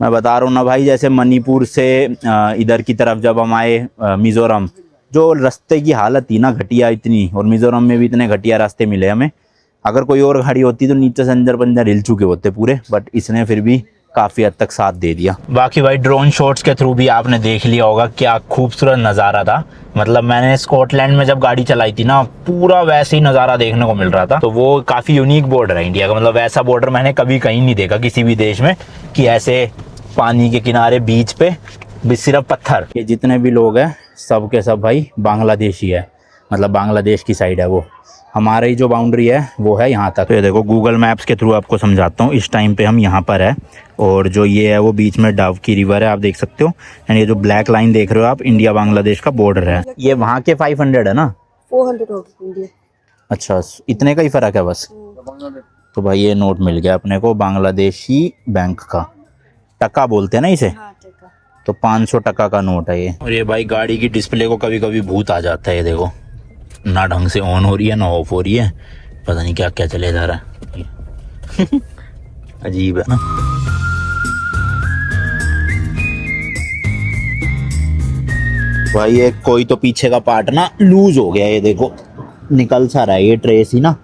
मैं बता रहा हूँ ना भाई, जैसे मणिपुर से इधर की तरफ जब हम आए मिजोरम, जो रास्ते की हालत थी ना घटिया इतनी, और मिजोरम में भी इतने घटिया रास्ते मिले हमें। अगर कोई और गाड़ी होती तो नीचे से अंजर पंजर हिल चुके होते पूरे, बट इसने फिर भी काफ़ी हद तक साथ दे दिया। बाकी भाई ड्रोन शॉट्स के थ्रू भी आपने देख लिया होगा क्या खूबसूरत नज़ारा था। मतलब मैंने स्कॉटलैंड में जब गाड़ी चलाई थी ना, पूरा वैसे ही नज़ारा देखने को मिल रहा था। तो वो काफ़ी यूनिक बॉर्डर है इंडिया का। मतलब वैसा बॉर्डर मैंने कभी कहीं नहीं देखा किसी भी देश में, कि ऐसे पानी के किनारे बीच पे भी सिर्फ पत्थर। ये जितने भी लोग हैं सब के सब भाई बांग्लादेशी है, मतलब बांग्लादेश की साइड है वो। हमारी जो बाउंड्री है वो है यहाँ तक। तो ये देखो गूगल मैप्स के थ्रू आपको समझाता हूँ। इस टाइम पे हम यहाँ पर है, और जो ये है वो बीच में डाव की रिवर है, आप देख सकते हो। एंड ये जो ब्लैक लाइन देख रहे हो आप, इंडिया बांग्लादेश का बॉर्डर है। ये वहाँ के 500 है ना, 400 होगी इंडिया। अच्छा इतने का ही फ़र्क है बस। तो भाई ये नोट मिल गया अपने को बांग्लादेशी बैंक का, टका बोलते हैं ना इसे। हाँ, टका। तो 500 टका का नोट है ये। और ये भाई गाड़ी की डिस्प्ले को कभी कभी भूत आ जाता है। ये देखो ना ढंग से ऑन हो रही है ना ऑफ हो रही है, पता नहीं क्या क्या चले जा रहा है। अजीब है ना। भाई ये कोई तो पीछे का पार्ट ना लूज हो गया, ये देखो निकल सा रहा है ये ट्रेस ही ना।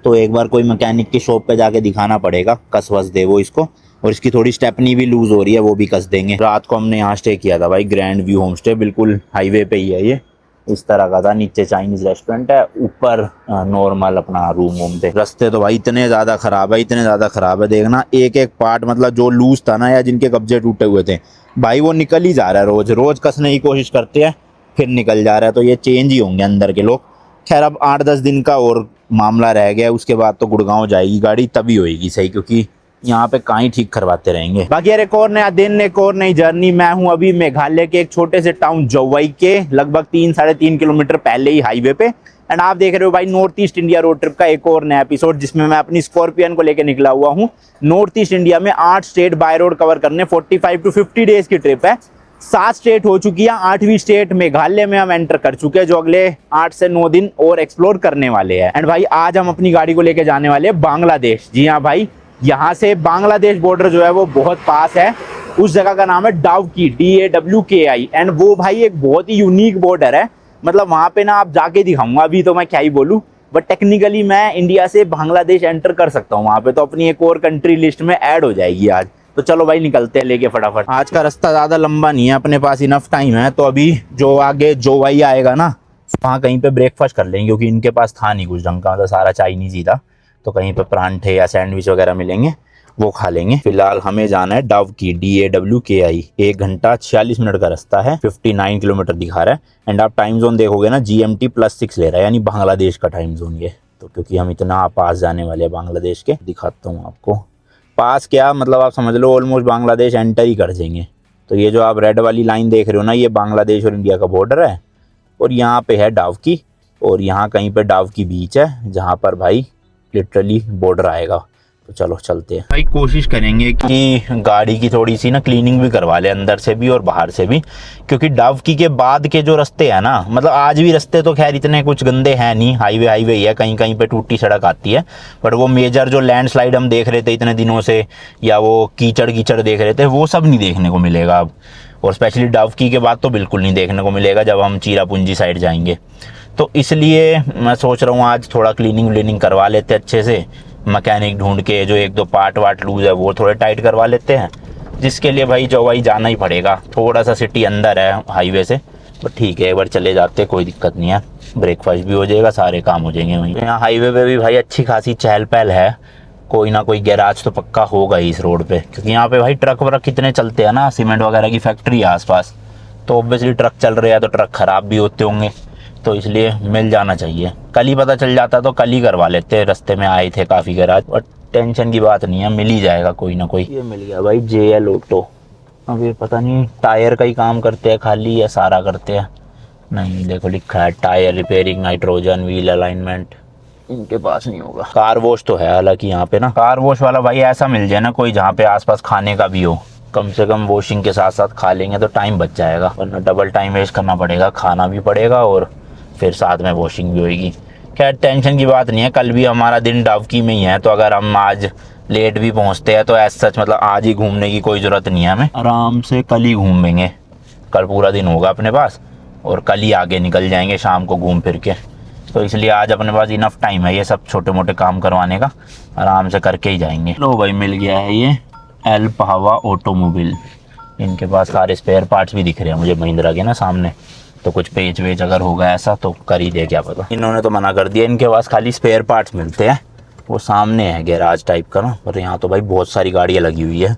तो एक बार कोई मैकेनिक की शॉप पे जाके दिखाना पड़ेगा, कस वस दे वो इसको। और इसकी थोड़ी स्टेपनी भी लूज हो रही है, वो भी कस देंगे। रात को हमने यहाँ स्टे किया था भाई, ग्रैंड व्यू होम स्टे, बिल्कुल हाईवे पे ही है ये। इस तरह का था, नीचे चाइनीज रेस्टोरेंट है, ऊपर नॉर्मल अपना रूम वूम थे। रास्ते तो भाई इतने ज़्यादा ख़राब है, इतने ज़्यादा ख़राब है, देखना एक एक पार्ट, मतलब जो लूज था ना या जिनके कब्जे टूटे हुए थे भाई, वो निकल ही जा रहा है। रोज़ रोज़ कसने की कोशिश करते हैं, फिर निकल जा रहा है। तो ये चेंज ही होंगे अंदर के लोग। खैर अब 8-10 दिन का और मामला रह गया, उसके बाद तो गुड़गांव जाएगी गाड़ी, तभी होएगी सही, क्योंकि यहाँ पे कहीं ठीक करवाते रहेंगे। बाकी यार एक और नया दिन, एक और नई जर्नी। मैं हूँ अभी मेघालय के एक छोटे से टाउन जवाई के लगभग 3-3.5 किलोमीटर पहले ही हाईवे पे। एंड आप देख रहे हो भाई north east India road trip का एक और नया एपिसोड, जिसमें मैं अपनी स्कॉर्पियन को लेकर निकला हुआ हूँ। नॉर्थ ईस्ट इंडिया में 8 स्टेट बाय रोड कवर करने, 45 to 50 डेज की ट्रिप है। 7 स्टेट हो चुकी है, 8वीं स्टेट मेघालय में हम एंटर कर चुके हैं, जो अगले 8 से 9 दिन और एक्सप्लोर करने वाले हैं। एंड भाई आज हम अपनी गाड़ी को लेके जाने वाले हैं बांग्लादेश। जी हाँ भाई, यहाँ से बांग्लादेश बॉर्डर जो है वो बहुत पास है। उस जगह का नाम है डावकी, DAWKI। एंड वो भाई एक बहुत ही यूनिक बॉर्डर है। मतलब वहाँ पे ना आप जाके दिखाऊंगा, अभी तो मैं क्या ही बोलूँ, बट टेक्निकली मैं इंडिया से बांग्लादेश एंटर कर सकता हूँ वहाँ पे। तो अपनी एक और कंट्री लिस्ट में ऐड हो जाएगी आज। तो चलो भाई निकलते हैं लेके फटाफट। आज का रास्ता ज़्यादा लंबा नहीं है, अपने पास इनफ टाइम है। तो अभी जो आगे जो भाई आएगा ना, वहाँ कहीं पे ब्रेकफास्ट कर लेंगे, क्योंकि इनके पास था नहीं कुछ ढंग का, मतलब सारा चाइनीज ही था। तो कहीं पे परांठे या सैंडविच वगैरह मिलेंगे, वो खा लेंगे। फिलहाल हमें जाना है डावकी, DAWKI। 1 घंटा 46 मिनट का रास्ता है, 59 किलोमीटर दिखा रहा है। एंड आप टाइम जोन देखोगे ना, GMT+6 ले रहा है, यानी बांग्लादेश का टाइम जोन ये। तो क्योंकि हम इतना पास जाने वाले हैं बांग्लादेश के, दिखाता हूँ आपको। पास क्या मतलब, आप समझ लो ऑलमोस्ट बांग्लादेश एंटर ही कर जाएंगे। तो ये जो आप रेड वाली लाइन देख रहे हो ना, ये बांग्लादेश और इंडिया का बॉर्डर है। और यहाँ पे है डावकी, और यहाँ कहीं पे डावकी बीच है, जहाँ पर भाई लिटरली बॉर्डर आएगा। तो चलो चलते हैं भाई। कोशिश करेंगे कि गाड़ी की थोड़ी सी ना क्लीनिंग भी करवा ले, अंदर से भी और बाहर से भी, क्योंकि डावकी के बाद के जो रास्ते हैं ना, मतलब आज भी रास्ते तो खैर इतने कुछ गंदे हैं नहीं, हाईवे ही है, कहीं कहीं पे टूटी सड़क आती है। बट वो मेजर जो लैंडस्लाइड हम देख रहे थे इतने दिनों से, या वो कीचड़ देख रहे थे, वो सब नहीं देखने को मिलेगा अब। और स्पेशली डावकी के बाद तो बिल्कुल नहीं देखने को मिलेगा जब हम चीरापूंजी साइड जाएंगे। तो इसलिए मैं सोच रहा हूँ आज थोड़ा क्लीनिंग करवा लेते अच्छे से, मैकेनिक ढूंढ के, जो 1-2 पार्ट लूज है वो थोड़े टाइट करवा लेते हैं। जिसके लिए भाई जवाई जाना ही पड़ेगा, थोड़ा सा सिटी अंदर है हाईवे से, तो ठीक है एक बार चले जाते, कोई दिक्कत नहीं है। ब्रेकफास्ट भी हो जाएगा, सारे काम हो जाएंगे वहीं। यहाँ हाईवे पे भी भाई अच्छी खासी चहल पहल है, कोई ना कोई गैराज तो पक्का होगा ही इस रोड पे, क्योंकि यहाँ पे भाई ट्रक वर्क कितने चलते हैं ना, सीमेंट वगैरह की फैक्ट्री है आसपास। तो ऑब्वियसली ट्रक चल रहे हैं तो ट्रक खराब भी होते होंगे, तो इसलिए मिल जाना चाहिए। कल ही पता चल जाता तो कल ही करवा लेते, रास्ते में आए थे काफ़ी गैराज। और टेंशन की बात नहीं है, मिल ही जाएगा कोई ना कोई। ये मिल गया भाई JL ऑटो। अभी पता नहीं टायर का ही काम करते हैं खाली या सारा करते हैं, नहीं देखो लिखा है tyre repairing, nitrogen, wheel alignment, इनके पास नहीं होगा। कार वॉश तो है हालांकि यहाँ पे ना, कार वॉश वाला भाई ऐसा मिल जाए ना कोई, जहाँ पे आसपास खाने का भी हो, कम से कम वॉशिंग के साथ साथ खा लेंगे तो टाइम बच जाएगा, वरना डबल टाइम वेस्ट करना पड़ेगा, खाना भी पड़ेगा और फिर साथ में वॉशिंग भी होएगी। खैर टेंशन की बात नहीं है, कल भी हमारा दिन डावकी में ही है, तो अगर हम आज लेट भी पहुंचते हैं तो ऐसा सच मतलब आज ही घूमने की कोई ज़रूरत नहीं है हमें, आराम से कल ही घूमेंगे। कल पूरा दिन होगा अपने पास और कल ही आगे निकल जाएंगे शाम को घूम फिर के। तो इसलिए आज अपने पास इनफ टाइम है ये सब छोटे मोटे काम करवाने का, आराम से करके ही जाएंगे। लो भाई मिल गया है ये एल पावा ऑटोमोबाइल। इनके पास सारे स्पेयर पार्ट्स भी दिख रहे हैं मुझे महिंद्रा के ना सामने, तो कुछ पेच वेच अगर होगा ऐसा तो कर ही दे, क्या पता। इन्होंने तो मना कर दिया, इनके पास खाली स्पेयर पार्ट्स मिलते हैं, वो सामने है गैराज टाइप का ना। और यहाँ तो भाई बहुत सारी गाड़ियाँ लगी हुई है,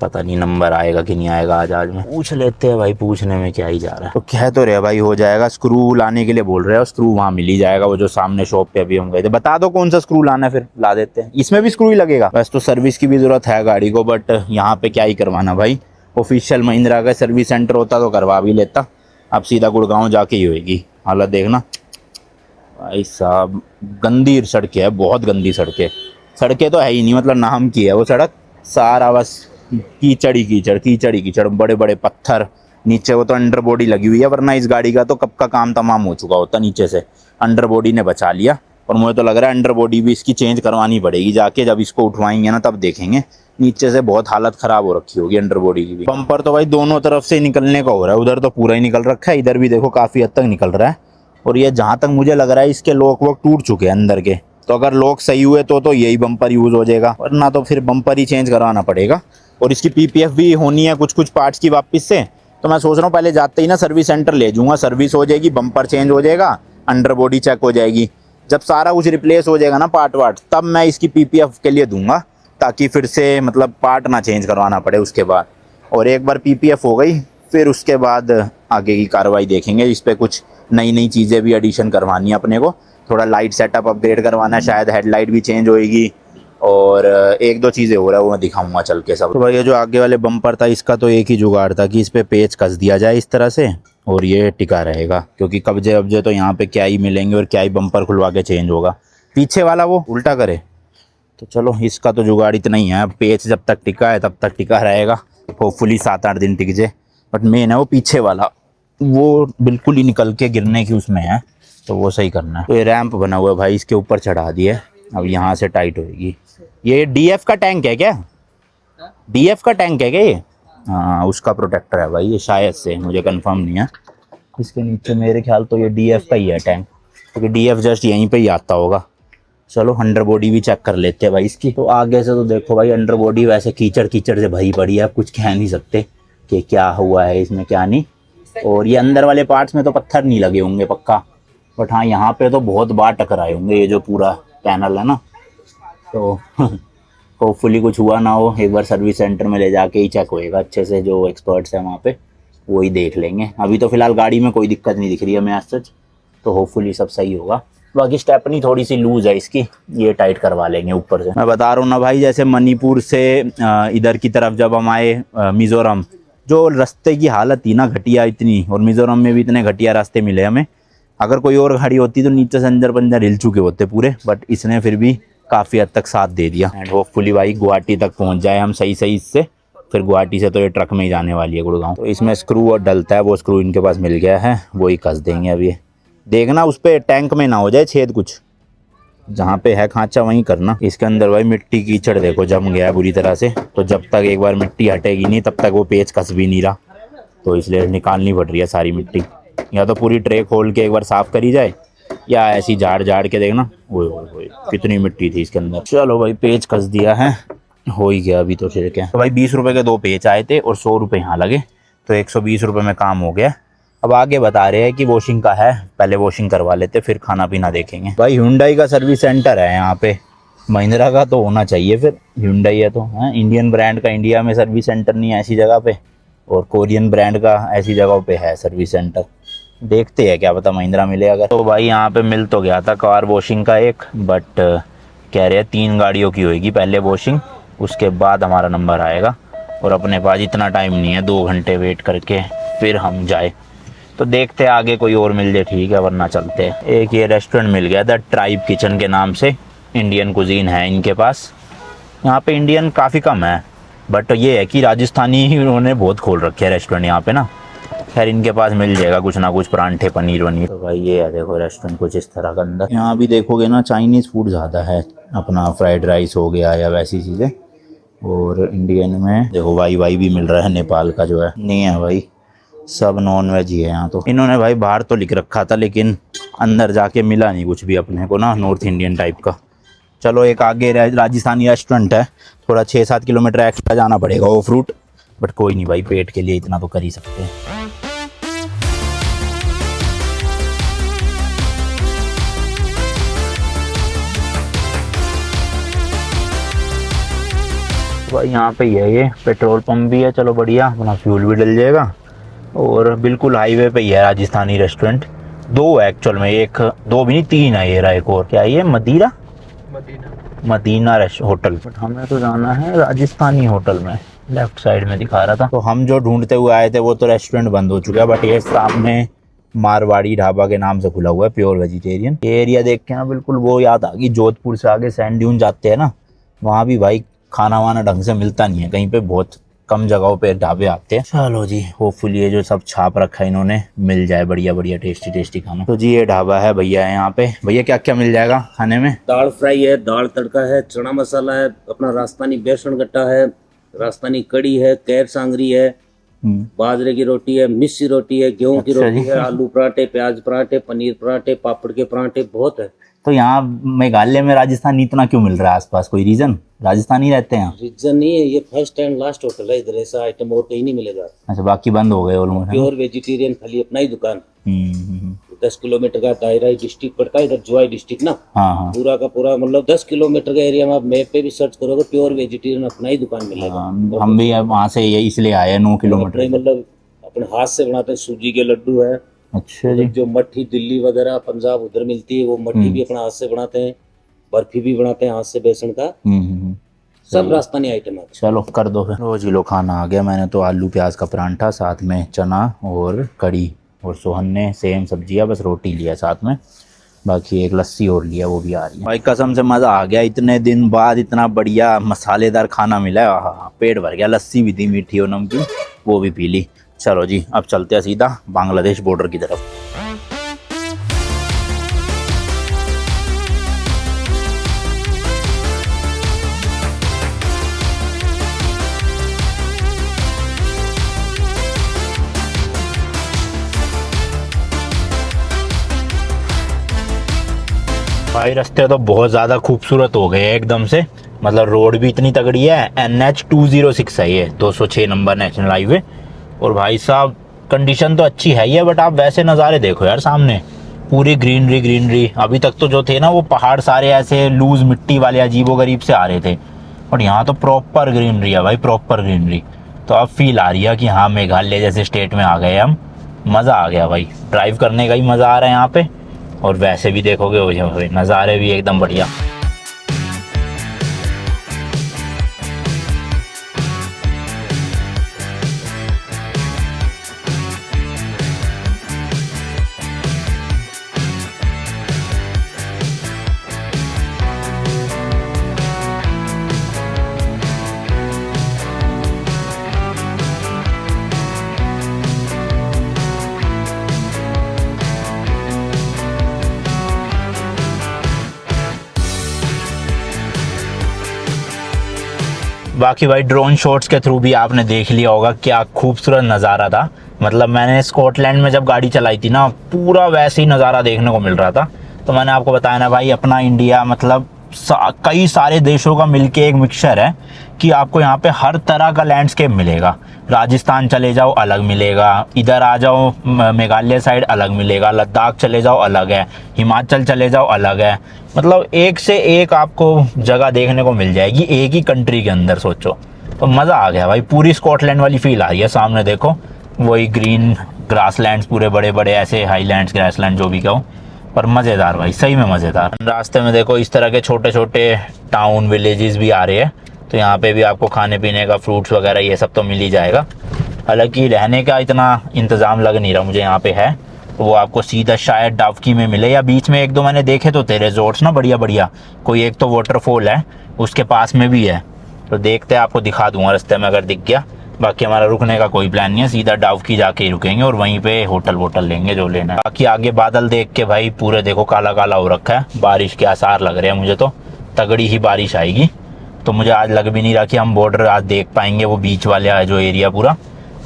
पता नहीं नंबर आएगा कि नहीं आएगा। आज में पूछ लेते हैं भाई, पूछने में क्या ही जा रहा है। तो कह तो रहे भाई हो जाएगा, स्क्रू लाने के लिए बोल रहे हैं, स्क्रू वहाँ मिल ही जाएगा, वो जो सामने शॉप पे अभी हम गए थे। बता दो कौन सा स्क्रू लाना है फिर ला देते हैं। इसमें भी स्क्रू ही लगेगा। वैसे तो सर्विस की भी जरूरत है गाड़ी को, बट यहाँ पे क्या ही करवाना भाई, ऑफिशियल महिंद्रा का सर्विस सेंटर होता तो करवा भी लेता। अब सीधा गुड़गांव जाके ही होएगी। हालत देखना भाई साहब, गंदी सड़कें है, बहुत गंदी सड़कें। सड़कें तो है ही नहीं, मतलब नाम की है वो सड़क, सारा बस कीचड़ ही कीचड़, कीचड़ ही कीचड़, बड़े बड़े पत्थर। नीचे वो तो अंडर बॉडी लगी हुई है, वरना इस गाड़ी का तो कब का काम तमाम हो चुका होता नीचे से। अंडर बॉडी ने बचा लिया, और मुझे तो लग रहा है अंडर बॉडी भी इसकी चेंज करवानी पड़ेगी जाके, जब इसको उठवाएंगे ना तब देखेंगे। नीचे से बहुत हालत खराब हो रखी होगी अंडर बॉडी की भी। बम्पर तो भाई दोनों तरफ से निकलने का हो रहा है, उधर तो पूरा ही निकल रखा है, इधर भी देखो काफ़ी हद तक निकल रहा है। और ये जहाँ तक मुझे लग रहा है इसके लॉक वॉक टूट चुके हैं अंदर के, तो अगर लॉक सही हुए तो यही बम्पर यूज़ हो जाएगा, वरना तो फिर बम्पर ही चेंज करवाना पड़ेगा। और इसकी पीपीएफ भी होनी है कुछ कुछ पार्ट्स की वापस से, तो मैं सोच रहा हूँ पहले जाते ही ना सर्विस सेंटर ले जाऊँगा, सर्विस हो जाएगी, बम्पर चेंज हो जाएगा, अंडर बॉडी चेक हो जाएगी। जब सारा कुछ रिप्लेस हो जाएगा ना पार्ट वार्ट, तब मैं इसकी पीपीएफ के लिए दूंगा, ताकि फिर से मतलब पार्ट ना चेंज करवाना पड़े उसके बाद। और एक बार पीपीएफ हो गई फिर उसके बाद आगे की कार्रवाई देखेंगे। इस पर कुछ नई नई चीज़ें भी एडिशन करवानी है अपने को, थोड़ा लाइट सेटअप अपग्रेड करवाना है, शायद हेडलाइट भी चेंज होएगी, और एक दो चीज़ें हो रहा है वो मैं दिखाऊंगा चल के सब। तो भाई ये जो आगे वाले बम्पर था इसका तो एक ही जुगाड़ था कि इस पर पेच कस दिया जाए इस तरह से, और ये टिका रहेगा, क्योंकि कब्जे वब्जे तो यहाँ पे क्या ही मिलेंगे और क्या ही बम्पर खुलवा के चेंज होगा। पीछे वाला वो उल्टा करे, तो चलो इसका तो जुगाड़ इतना ही है। पेच जब तक टिका है तब तक टिका रहेगा, होपफुली 7-8 दिन टिक जाए। बट मेन है वो पीछे वाला, वो बिल्कुल ही निकल के गिरने की उसमें है, तो वो सही करना है। तो ये रैंप बना हुआ है भाई, इसके ऊपर चढ़ा दिया, अब यहाँ से टाइट होएगी। ये डीएफ का टैंक है क्या? डीएफ का टैंक है क्या ये? हाँ उसका प्रोटेक्टर है भाई ये, शायद से, मुझे कंफर्म नहीं है। इसके नीचे मेरे ख्याल तो ये डीएफ का ही है टैंक, क्योंकि डीएफ जस्ट यहीं पे ही आता होगा। चलो अंडर बॉडी भी चेक कर लेते हैं भाई इसकी। तो आगे से तो देखो भाई अंडर बॉडी वैसे कीचड़ कीचड़ से भरी पड़ी है, कुछ कह नहीं सकते कि क्या हुआ है इसमें क्या नहीं। और ये अंदर वाले पार्ट्स में तो पत्थर नहीं लगे होंगे पक्का, बट हाँ यहाँ पे तो बहुत बार टकराए होंगे, ये जो पूरा पैनल है ना। तो होपफुली कुछ हुआ ना हो, एक बार सर्विस सेंटर में ले जाके ही चेक होएगा अच्छे से, जो एक्सपर्ट्स हैं वहाँ पे वो ही देख लेंगे। अभी तो फिलहाल गाड़ी में कोई दिक्कत नहीं दिख रही है हमें आज सच, तो होपफुली सब सही होगा। बाकी स्टेपनी थोड़ी सी लूज है इसकी, ये टाइट करवा लेंगे ऊपर से। मैं बता रहा हूँ ना भाई, जैसे मणिपुर से इधर की तरफ जब हम आए मिज़ोरम, जो रास्ते की हालत थी ना घटिया इतनी, और मिज़ोरम में भी इतने घटिया रास्ते मिले हमें। अगर कोई और गाड़ी होती तो नीचे से अंदर पंजर हिल चुके होते पूरे, बट इसने फिर भी काफ़ी हद तक साथ दे दिया। एंड होपफुली भाई गुवाहाटी तक पहुँच जाए हम सही सही इससे, फिर गुवाहाटी से तो ये ट्रक में ही जाने वाली है गुड़गांव। तो इसमें स्क्रू और डलता है, वो स्क्रू इनके पास मिल गया है, वो ही कस देंगे अभी। देखना उस पर टैंक में ना हो जाए छेद, कुछ जहाँ पे है खांचा वहीं करना। इसके अंदर भाई मिट्टी कीचड़ देखो जम गया है बुरी तरह से, तो जब तक एक बार मिट्टी हटेगी नहीं तब तक वो पेच कस भी नहीं रहा, तो इसलिए निकालनी पड़ रही है सारी मिट्टी। या तो पूरी ट्रे खोल के एक बार साफ़ करी जाए, या ऐसी झाड़ झाड़ के देखना। ओए कितनी मिट्टी थी इसके अंदर। चलो भाई पेच कस दिया है, हो ही गया अभी तो फिर क्या। तो भाई 20 रुपये के 2 पेच आए थे और 100 रुपये यहाँ लगे, तो 120 रुपये में काम हो गया। अब आगे बता रहे हैं कि वॉशिंग का है, पहले वॉशिंग करवा लेते फिर खाना पीना देखेंगे। भाई हुंडई का सर्विस सेंटर है यहाँ पे, महिंद्रा का तो होना चाहिए, फिर हुंडई है तो है। इंडियन ब्रांड का इंडिया में सर्विस सेंटर नहीं है ऐसी जगह पे, और कोरियन ब्रांड का ऐसी जगहों पे है सर्विस सेंटर। देखते हैं क्या पता महिंद्रा मिले अगर। तो भाई यहाँ पे मिल तो गया था कार वॉशिंग का एक, बट कह रहे हैं 3 गाड़ियों की होगी पहले वॉशिंग, उसके बाद हमारा नंबर आएगा। और अपने पास इतना टाइम नहीं है 2 घंटे वेट करके फिर हम जाए, तो देखते हैं आगे कोई और मिल जाए ठीक है, वरना चलते हैं। एक ये रेस्टोरेंट मिल गया था ट्राइब किचन के नाम से, इंडियन कुजीन है इनके पास। यहाँ पे इंडियन काफ़ी कम है, बट ये है कि राजस्थानी ही उन्होंने बहुत खोल रखे हैं रेस्टोरेंट यहाँ पे ना, खैर इनके पास मिल जाएगा कुछ ना कुछ, परांठे पनीर वनीर। तो भाई ये है देखो रेस्टोरेंट कुछ इस तरह का। अंदर यहाँ भी देखोगे ना चाइनीज़ फूड ज़्यादा है, अपना फ्राइड राइस हो गया या वैसी चीज़ें। और इंडियन में देखो वाई वाई भी मिल रहा है, नेपाल का जो है नहीं है भाई, सब नॉन वेज ही है यहाँ। तो इन्होंने भाई बाहर तो लिख रखा था लेकिन अंदर जाके मिला नहीं कुछ भी अपने को ना, नॉर्थ इंडियन टाइप का। चलो एक आगे राजस्थानी रेस्टोरेंट है, थोड़ा 6-7 किलोमीटर एक्स्ट्रा जाना पड़ेगा ऑफ रूट, बट कोई नहीं भाई, पेट के लिए इतना तो कर ही सकते हैं। भाई यहाँ पे ही है, ये पेट्रोल पंप भी है, चलो बढ़िया, अपना फ्यूल भी डल जाएगा। और बिल्कुल हाईवे पे ही है राजस्थानी रेस्टोरेंट। दो है एक्चुअल में, एक दो भी नहीं तीन है, ये रहा एक और। क्या है ये? Medina Medina hotel. बट हमें तो जाना है राजस्थानी होटल में, लेफ्ट साइड में दिखा रहा था। तो हम जो ढूंढते हुए आए थे वो तो रेस्टोरेंट बंद हो चुका है, बट ये सामने मारवाड़ी ढाबा के नाम से खुला हुआ है, प्योर वेजिटेरियन। ये एरिया देख के ना बिल्कुल वो याद आ गई, जोधपुर से आगे सैंड ड्यून जाते हैं ना, वहाँ भी भाई खाना वाना ढंग से मिलता नहीं है कहीं पे, बहुत कम जगहों पे ढाबे आते हैं। चलो जी, होपफुली ये जो सब छाप रखा है इन्होंने मिल जाए बढ़िया बढ़िया टेस्टी टेस्टी खाना। तो जी ये ढाबा है, भैया है यहाँ पे। भैया क्या क्या मिल जाएगा खाने में? दाल फ्राई है, दाल तड़का है, चना मसाला है, अपना राजस्थानी बेसन गट्टा है, राजस्थानी कड़ी है, कैर सांगरी है, बाजरे की रोटी है, मिस्सी रोटी है, गेहूं की रोटी है, आलू पराठे, प्याज पराठे, पनीर पराठे, पापड़ के पराठे, बहुत है। तो यहाँ मेघालय में राजस्थानी इतना क्यों मिल रहा है आसपास? कोई रीजन? राजस्थानी रहते हैं यहाँ? रीजन नहीं है, ये फर्स्ट एंड लास्ट होटल है इधर, ऐसा आइटम और कहीं नहीं मिलेगा। अच्छा, बाकी बंद हो गए ऑलमोस्ट? प्योर वेजिटेरियन, खाली अपना ही दुकान। 10 किलोमीटर का दायरा डिस्ट्रिक्ट पड़ता है इधर, जुआई डिस्ट्रिक्ट ना। हाँ। पूरा का पूरा मतलब 10 किलोमीटर का एरिया में आप मैप पे भी सर्च करोगे, प्योर वेजिटेरियन अपना ही दुकान मिलेगा। हम भी वहाँ से इसलिए आए 9 किलोमीटर। मतलब अपने हाथ से बनाते हैं, सूजी के लड्डू है। अच्छा जी। जो मट्ठी दिल्ली वगैरह पंजाब उधर मिलती है, वो मट्ठी भी अपना हाथ से बनाते हैं, बर्फी भी बनाते हैं हाथ से बेसन का। सब राजस्थानी आइटम है। चलो कर दो फिर। रोज लो खाना आ गया। मैंने तो आलू प्याज का परांठा, साथ में चना और कड़ी, और सोहन ने सेम सब्जियां, बस रोटी लिया साथ में, बाकी एक लस्सी और लिया, वो भी आ रही है। भाई कसम से मज़ा आ गया, इतने दिन बाद इतना बढ़िया मसालेदार खाना मिला है। हाँ, पेट भर गया। लस्सी भी थी मीठी और नमकीन, वो भी पी ली। चलो जी, अब चलते हैं सीधा बांग्लादेश बॉर्डर की तरफ। भाई रास्ते तो बहुत ज़्यादा खूबसूरत हो गए एकदम से, मतलब रोड भी इतनी तगड़ी है। NH 206 है ये, 206 नंबर नेशनल हाईवे। और भाई साहब कंडीशन तो अच्छी है ही है, बट आप वैसे नज़ारे देखो यार, सामने पूरी ग्रीनरी ग्रीनरी। अभी तक तो जो थे ना वो पहाड़ सारे ऐसे लूज मिट्टी वाले अजीबो गरीब से आ रहे थे, और यहाँ तो प्रॉपर ग्रीनरी है भाई, प्रॉपर ग्रीनरी। तो अब फील आ रही है कि हाँ मेघालय जैसे स्टेट में आ गए हम। मज़ा आ गया भाई, ड्राइव करने का ही मज़ा आ रहा है यहाँ पे, और वैसे भी देखोगे हो नज़ारे भी एकदम बढ़िया। बाकी भाई ड्रोन शॉट्स के थ्रू भी आपने देख लिया होगा क्या खूबसूरत नज़ारा था। मतलब मैंने स्कॉटलैंड में जब गाड़ी चलाई थी ना, पूरा वैसे ही नज़ारा देखने को मिल रहा था। तो मैंने आपको बताया ना भाई, अपना इंडिया मतलब कई सारे देशों का मिलके एक मिक्सचर है कि आपको यहाँ पे हर तरह का लैंडस्केप मिलेगा। राजस्थान चले जाओ अलग मिलेगा, इधर आ जाओ मेघालय साइड अलग मिलेगा, लद्दाख चले जाओ अलग है, हिमाचल चले जाओ अलग है। मतलब एक से एक आपको जगह देखने को मिल जाएगी एक ही कंट्री के अंदर, सोचो। तो मज़ा आ गया भाई, पूरी स्कॉटलैंड वाली फील आ रही है। सामने देखो वही ग्रीन ग्रासलैंड्स, पूरे बड़े बड़े ऐसे हाईलैंड्स ग्रासलैंड जो भी कहो, पर मज़ेदार भाई, सही में मज़ेदार। रास्ते में देखो इस तरह के छोटे छोटे टाउन विलेजेस भी आ रहे हैं, तो यहाँ पे भी आपको खाने पीने का फ्रूट्स वगैरह ये सब तो मिल ही जाएगा। हालांकि रहने का इतना इंतज़ाम लग नहीं रहा मुझे यहाँ पे है, तो वो आपको सीधा शायद डावकी में मिले, या बीच में एक दो मैंने देखे तो थे रिजॉर्ट्स ना बढ़िया बढ़िया। कोई एक तो वाटरफॉल है उसके पास में भी है, तो देखते हैं, आपको दिखा दूंगा रास्ते में अगर दिख गया। बाकी हमारा रुकने का कोई प्लान नहीं है, सीधा डाउकी जाके ही रुकेंगे और वहीं पे होटल वोटल लेंगे जो लेना है। बाकी आगे बादल देख के भाई पूरे देखो काला काला हो रखा है, बारिश के आसार लग रहे हैं मुझे, तो तगड़ी ही बारिश आएगी। तो मुझे आज लग भी नहीं रहा कि हम बॉर्डर आज देख पाएंगे, वो बीच वाले जो एरिया पूरा।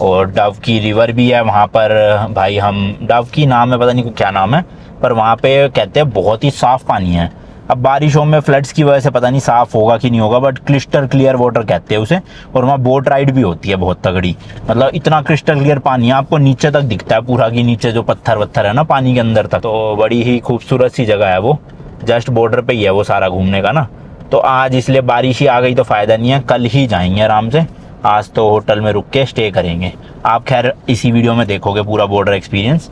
और डाउकी रिवर भी है वहाँ पर भाई, हम डाउकी नाम है, पता नहीं क्या नाम है, पर वहाँ पे कहते हैं बहुत ही साफ़ पानी है। अब बारिशों में फ्लड्स की वजह से पता नहीं साफ़ होगा कि नहीं होगा, बट क्रिस्टल क्लियर वाटर कहते हैं उसे। और वहाँ बोट राइड भी होती है बहुत तगड़ी, मतलब इतना क्रिस्टल क्लियर पानी है, आपको नीचे तक दिखता है पूरा, कि नीचे जो पत्थर वत्थर है ना पानी के अंदर तक। तो बड़ी ही खूबसूरत सी जगह है वो, जस्ट बॉर्डर पे ही है वो सारा घूमने का ना। तो आज इसलिए बारिश ही आ गई तो फ़ायदा नहीं है, कल ही जाएंगे आराम से। आज तो होटल में रुक के स्टे करेंगे। आप खैर इसी वीडियो में देखोगे पूरा बॉर्डर एक्सपीरियंस,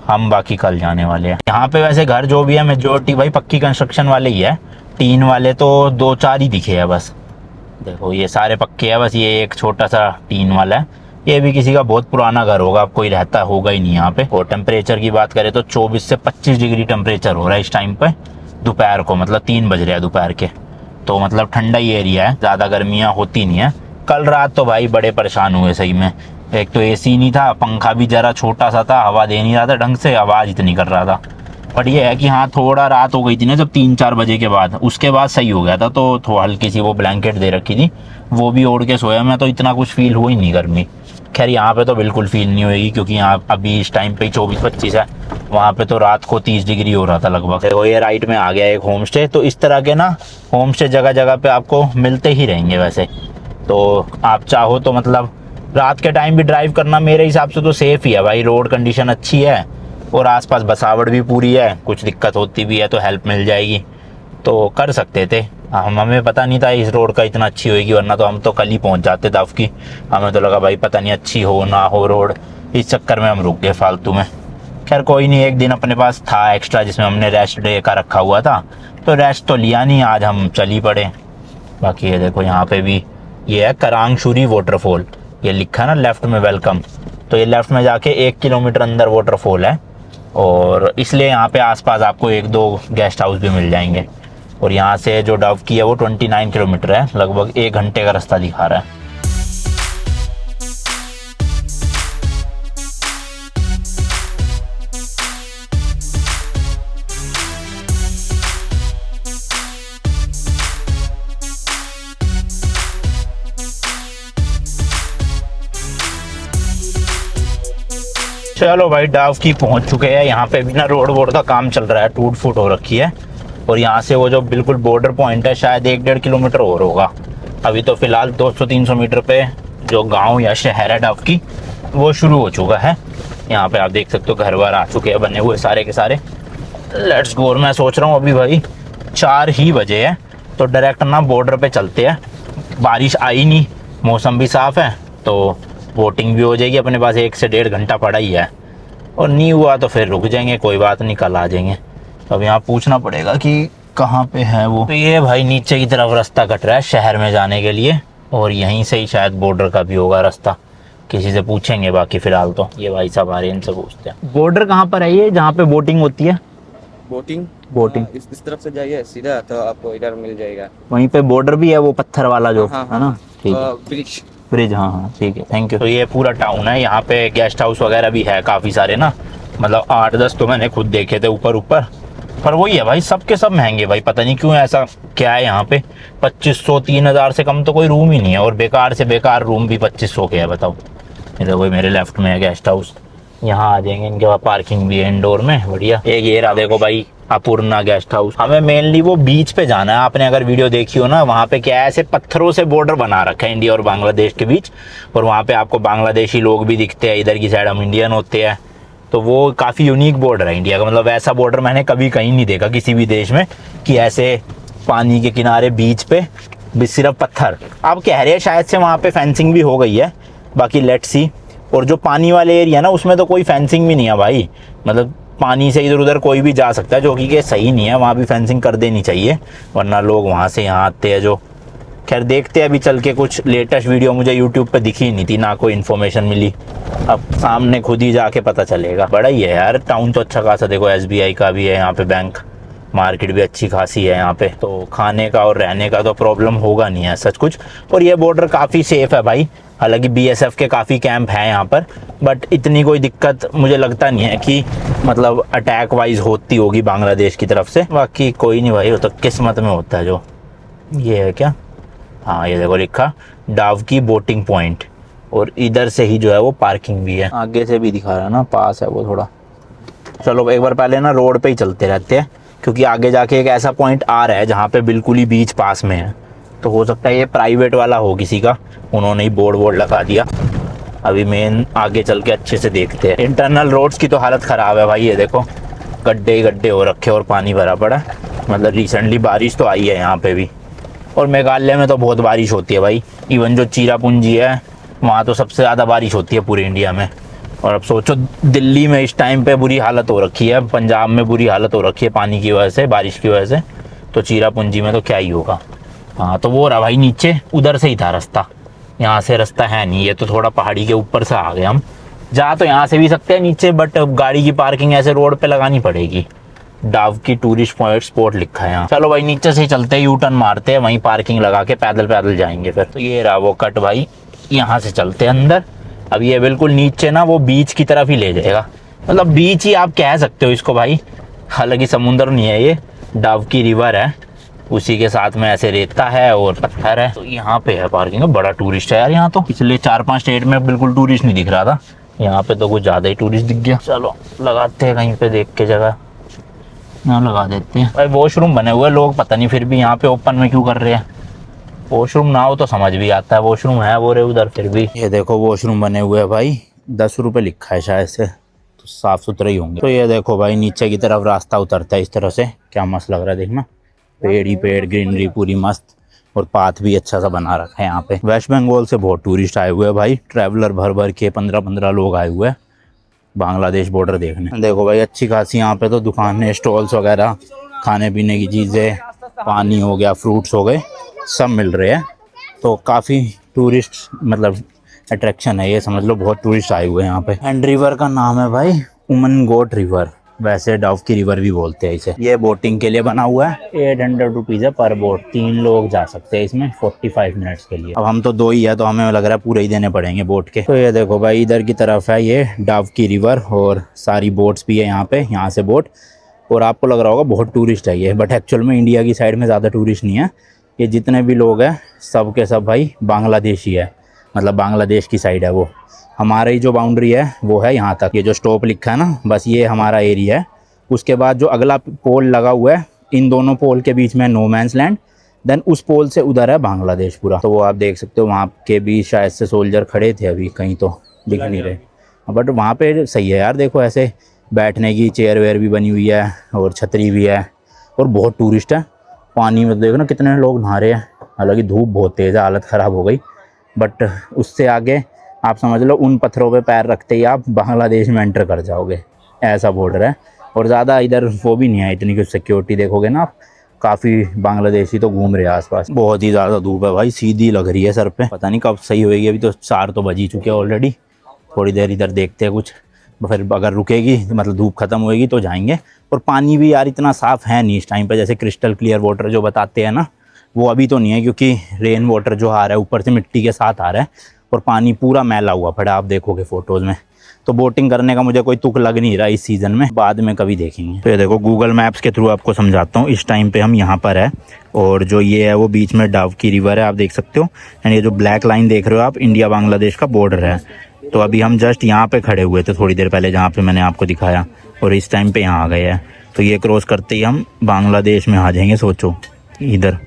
हम बाकी कल जाने वाले हैं। यहाँ पे वैसे घर जो भी है मेजोरिटी भाई पक्की कंस्ट्रक्शन वाले ही है, टीन वाले तो 2-4 ही दिखे हैं बस। देखो ये सारे पक्के हैं, बस ये एक छोटा सा टीन वाला है, ये भी किसी का बहुत पुराना घर होगा, अब कोई रहता होगा ही नहीं यहाँ पे। और टेम्परेचर की बात करें तो 24 से 25 डिग्री टेम्परेचर हो रहा है इस टाइम पे दोपहर को, मतलब 3 बज रहे हैं दोपहर के। तो मतलब ठंडा ही एरिया है, ज़्यादा गर्मियाँ होती नहीं है। कल रात तो भाई बड़े परेशान हुए सही में, एक तो एसी नहीं था, पंखा भी जरा छोटा सा था, हवा दे नहीं रहा था ढंग से, आवाज़ इतनी कर रहा था। बट ये है कि हाँ थोड़ा रात हो गई थी ना जब 3-4 बजे के बाद, उसके बाद सही हो गया था। तो थोड़ा हल्की सी वो ब्लैंकेट दे रखी थी, वो भी ओढ़ के सोया मैं, तो इतना कुछ फील हुई नहीं गर्मी। खैर यहाँ पे तो बिल्कुल फील नहीं होगी, क्योंकि यहाँ अभी इस टाइम पे 24-25 है, वहाँ पे तो रात को 30 डिग्री हो रहा था लगभग। देखो ये राइट में आ गया एक होम स्टे। तो इस तरह के ना होम स्टे जगह जगह पे आपको मिलते ही रहेंगे वैसे, तो आप चाहो तो मतलब रात के टाइम भी ड्राइव करना मेरे हिसाब से तो सेफ़ ही है भाई, रोड कंडीशन अच्छी है और आसपास बसावट भी पूरी है, कुछ दिक्कत होती भी है तो हेल्प मिल जाएगी, तो कर सकते थे। हमें पता नहीं था इस रोड का इतना अच्छी होगी, वरना तो हम तो कल ही पहुंच जाते डाउकी। हमें तो लगा भाई पता नहीं अच्छी हो ना हो रोड, इस चक्कर में हम रुक गए फालतू में। खैर कोई नहीं, एक दिन अपने पास था एक्स्ट्रा जिसमें हमने रेस्ट डे का रखा हुआ था, तो रेस्ट तो लिया नहीं, आज हम चल ही पड़े। बाकी ये देखो यहाँ पे भी ये है करांगशुरी वाटरफॉल, ये लिखा है ना लेफ्ट में वेलकम, तो ये लेफ्ट में जाके 1 किलोमीटर अंदर वाटरफॉल है। और इसलिए यहाँ पे आसपास आपको 1-2 गेस्ट हाउस भी मिल जाएंगे। और यहाँ से जो डाउकी है वो 29 किलोमीटर है, लगभग 1 घंटे का रास्ता दिखा रहा है। चलो भाई डाउकी पहुंच चुके हैं। यहाँ पे भी ना रोड वोड का काम चल रहा है, टूट फूट हो रखी है। और यहाँ से वो जो बिल्कुल बॉर्डर पॉइंट है शायद 1-1.5 किलोमीटर और होगा। अभी तो फिलहाल 200-300 मीटर पे जो गांव या शहर है डाउकी वो शुरू हो चुका है। यहाँ पे आप देख सकते हो घर बार आ चुके हैं बने हुए सारे के सारे। Let's go. मैं सोच रहा हूँ अभी भाई 4 ही बजे है तो डायरेक्ट ना बॉर्डर पे चलते हैं। बारिश आई नहीं, मौसम भी साफ़ है, तो बोटिंग भी हो जाएगी। अपने पास 1 से 1.5 घंटा पड़ा ही है, और नहीं हुआ तो फिर रुक जाएंगे, कोई बात नहीं, कल आ जाएंगे। तो अब यहाँ पूछना पड़ेगा कि कहाँ पे है वो। तो ये भाई नीचे की तरफ रास्ता कट रहा है शहर में जाने के लिए, और यहीं से ही शायद बॉर्डर का भी होगा रास्ता, किसी से पूछेंगे। बाकी फिलहाल तो ये भाई साहब आ रहे हैं, इनसे पूछते हैं। बॉर्डर कहाँ पर है ये जहाँ पे बोटिंग होती है? बोटिंग इस तरफ से जाइए सीधा तो आपको इधर मिल जाएगा। वहीं पे बॉर्डर भी है वो पत्थर वाला जो है ना, ठीक है, ब्रिज। हाँ ठीक है, थैंक यू। तो ये पूरा टाउन है, यहाँ पे गेस्ट हाउस वगैरह भी है काफ़ी सारे ना, मतलब 8-10 तो मैंने खुद देखे थे ऊपर। पर वही है भाई, सबके सब महंगे भाई, पता नहीं क्यों ऐसा क्या है यहाँ पे। 2500-3000 से कम तो कोई रूम ही नहीं है, और बेकार से बेकार रूम भी 2500 के है, बताओ। वही मेरे लेफ्ट में है गेस्ट हाउस, यहाँ आ जाएंगे। इनके पास पार्किंग भी है इंडोर में, बढ़िया। एक ये रहा देखो भाई अपूर्णा गेस्ट हाउस। हमें मेनली वो बीच पे जाना है। आपने अगर वीडियो देखी हो ना, वहाँ पे क्या है, ऐसे पत्थरों से बॉर्डर बना रखा है इंडिया और बांग्लादेश के बीच, और वहाँ पे आपको बांग्लादेशी लोग भी दिखते हैं, इधर की साइड हम इंडियन होते हैं। तो वो काफ़ी यूनिक बॉर्डर है इंडिया का, मतलब ऐसा बॉर्डर मैंने कभी कहीं नहीं देखा किसी भी देश में, कि ऐसे पानी के किनारे बीच पे भी सिर्फ पत्थर। अब कह रहे हैं शायद से वहाँ पे फेंसिंग भी हो गई है, बाकी लेट्स सी। और जो पानी वाले एरिया ना उसमें तो कोई फेंसिंग भी नहीं है भाई, मतलब पानी से इधर उधर कोई भी जा सकता है, जो कि सही नहीं है। वहाँ भी फेंसिंग कर देनी चाहिए, वरना लोग वहाँ से यहाँ आते हैं जो। खैर देखते हैं अभी चल के, कुछ लेटेस्ट वीडियो मुझे यूट्यूब पे दिखी नहीं थी, ना कोई इन्फॉर्मेशन मिली। अब सामने खुद ही जाके पता चलेगा। बड़ा ही है यार टाउन तो अच्छा खासा। देखो SBI का भी है यहाँ पे बैंक, मार्केट भी अच्छी खासी है यहाँ पे, तो खाने का और रहने का तो प्रॉब्लम होगा नहीं है सच कुछ। और ये बॉर्डर काफ़ी सेफ है भाई, हालांकि बीएसएफ के काफ़ी कैंप हैं यहाँ पर, बट इतनी कोई दिक्कत मुझे लगता नहीं है कि मतलब अटैक वाइज होती होगी बांग्लादेश की तरफ से। बाकी कोई नहीं भाई, वो तो किस्मत में होता है जो। ये है क्या, हाँ ये देखो लिखा डावकी बोटिंग पॉइंट, और इधर से ही जो है वो पार्किंग भी है। आगे से भी दिखा रहा है ना, पास है वो थोड़ा। चलो एक बार पहले ना रोड पे ही चलते रहते हैं, क्योंकि आगे जाके एक ऐसा पॉइंट आ रहा है जहाँ पे बिल्कुल ही बीच पास में है, तो हो सकता है ये प्राइवेट वाला हो किसी का, उन्होंने ही बोर्ड लगा दिया। अभी मेन आगे चल के अच्छे से देखते हैं। इंटरनल रोड्स की तो हालत ख़राब है भाई, ये देखो गड्ढे ही गड्ढे हो रखे और पानी भरा पड़ा है। मतलब रिसेंटली बारिश तो आई है यहाँ पे भी, और मेघालय में तो बहुत बारिश होती है भाई। इवन जो चिरापुंजी है वहाँ तो सबसे ज़्यादा बारिश होती है पूरे इंडिया में। और अब सोचो दिल्ली में इस टाइम पे बुरी हालत हो रखी है, पंजाब में बुरी हालत हो रखी है पानी की वजह से, बारिश की वजह से, तो चिरापुंजी में तो क्या ही होगा। हाँ तो वो रहा भाई नीचे, उधर से ही था रास्ता, यहाँ से रास्ता है नहीं, ये तो थोड़ा पहाड़ी के ऊपर से आ गए हम। जा तो यहाँ से भी सकते हैं नीचे, बट गाड़ी की पार्किंग ऐसे रोड पे लगानी पड़ेगी। डावकी टूरिस्ट पॉइंट स्पॉट लिखा है यहाँ। चलो भाई नीचे से ही चलते हैं, यू टर्न मारते हैं, वहीं पार्किंग लगा के पैदल पैदल जाएंगे फिर। तो ये रहा वो कट भाई, यहाँ से चलते हैं अंदर। अब ये बिल्कुल नीचे ना वो बीच की तरफ ही ले जाएगा, मतलब बीच ही आप कह सकते हो इसको भाई, हालांकि समुद्र नहीं है, ये डावकी रिवर है, उसी के साथ में ऐसे रेता है और पत्थर है। तो यहाँ पे है पार्किंग, बड़ा टूरिस्ट है यार यहाँ तो। पिछले 4-5 स्टेट में बिल्कुल टूरिस्ट नहीं दिख रहा था, यहाँ पे तो कुछ ज़्यादा ही टूरिस्ट दिख गया। चलो लगाते हैं कहीं पे देख के जगह, यहाँ लगा देते हैं। भाई वॉशरूम बने हुए, लोग पता नहीं फिर भी यहाँ पे ओपन में क्यों कर रहे हैं। वॉशरूम ना हो तो समझ भी आता है, वॉशरूम है वो रे उधर फिर भी। ये देखो वॉशरूम बने हुए हैं भाई, 10 रुपये लिखा है शायद से, तो साफ़ सुथरे ही होंगे। तो ये देखो भाई नीचे की तरफ रास्ता उतरता है इस तरह से, क्या मस्त लग रहा है देखना, पेड़ ही पेड़, ग्रीनरी पूरी मस्त, और पाथ भी अच्छा सा बना रखा है यहाँ पे। वेस्ट बंगाल से बहुत टूरिस्ट आए हुए हैं भाई, ट्रैवलर भर भर के 15-15 लोग आए हुए हैं बांग्लादेश बॉर्डर देखने। देखो भाई अच्छी खासी यहाँ पे तो दुकानें, स्टॉल्स वगैरह, खाने पीने की चीज़ें, पानी हो गया, फ्रूट्स हो गए, सब मिल रहे हैं। तो काफ़ी टूरिस्ट मतलब अट्रैक्शन है ये, समझ लो बहुत टूरिस्ट आए हुए हैं यहाँ पे। एंड रिवर का नाम है भाई उमनगोट रिवर, वैसे डावकी रिवर भी बोलते हैं इसे। ये बोटिंग के लिए बना हुआ है, 800 रुपीज़ है पर बोट, 3 लोग जा सकते हैं इसमें 45 मिनट्स के लिए। अब हम तो 2 ही है तो हमें लग रहा है पूरे ही देने पड़ेंगे बोट के। तो ये देखो भाई इधर की तरफ है ये डावकी रिवर, और सारी बोट्स भी है यहाँ पे, यहाँ से बोट। और आपको लग रहा होगा बहुत टूरिस्ट है ये, बट एक्चुअल में इंडिया की साइड में ज़्यादा टूरिस्ट नहीं है। ये जितने भी लोग हैं सब के सब भाई बांग्लादेशी है, मतलब बांग्लादेश की साइड है वो। हमारी जो बाउंड्री है वो है यहाँ तक, ये जो स्टॉप लिखा है ना, बस ये हमारा एरिया है। उसके बाद जो अगला पोल लगा हुआ है, इन दोनों पोल के बीच में नो मैंस लैंड, देन उस पोल से उधर है बांग्लादेश पूरा। तो वो आप देख सकते हो, वहाँ के भी शायद से सोल्जर खड़े थे, अभी कहीं तो दिख नहीं रहे, बट वहाँ पे सही है यार। देखो ऐसे बैठने की चेयर वेयर भी बनी हुई है, और छतरी भी है, और बहुत टूरिस्ट है। पानी में देखो ना कितने लोग नहा रहे हैं, हालांकि धूप बहुत तेज़ है, हालत ख़राब हो गई, बट उससे आगे आप समझ लो उन पत्थरों पे पैर रखते ही आप बांग्लादेश में एंटर कर जाओगे, ऐसा बॉर्डर है। और ज़्यादा इधर वो भी नहीं है इतनी कुछ सिक्योरिटी, देखोगे ना आप काफ़ी बांग्लादेशी तो घूम रहे हैं आसपास। बहुत ही ज़्यादा धूप है भाई, सीधी लग रही है सर पे, पता नहीं कब सही होएगी। अभी तो 4 तो बज ही चुके हैं ऑलरेडी, थोड़ी देर इधर देखते हैं कुछ, फिर अगर रुकेगी मतलब धूप ख़त्म होएगी तो जाएंगे। और पानी भी यार इतना साफ़ है नहीं इस टाइम पे, जैसे क्रिस्टल क्लियर वाटर जो बताते हैं ना, वो अभी तो नहीं है, क्योंकि रेन वाटर जो आ रहा है ऊपर से मिट्टी के साथ आ रहा है, और पानी पूरा मैला हुआ पड़ा, आप देखोगे फ़ोटोज़ में। तो बोटिंग करने का मुझे कोई तुक लग नहीं रहा इस सीज़न में, बाद में कभी देखेंगे। तो ये देखो गूगल मैप्स के थ्रू आपको समझाता हूँ। इस टाइम पे हम यहाँ पर है, और जो ये है वो बीच में डावकी रिवर है, आप देख सकते हो। एंड ये जो ब्लैक लाइन देख रहे हो आप, इंडिया बांग्लादेश का बॉर्डर है। तो अभी हम जस्ट यहाँ पे खड़े हुए थे थोड़ी देर पहले, जहाँ पे मैंने आपको दिखाया, और इस टाइम पे यहाँ आ गए हैं। तो ये क्रॉस करते ही हम बांग्लादेश में आ जाएंगे, सोचो इधर।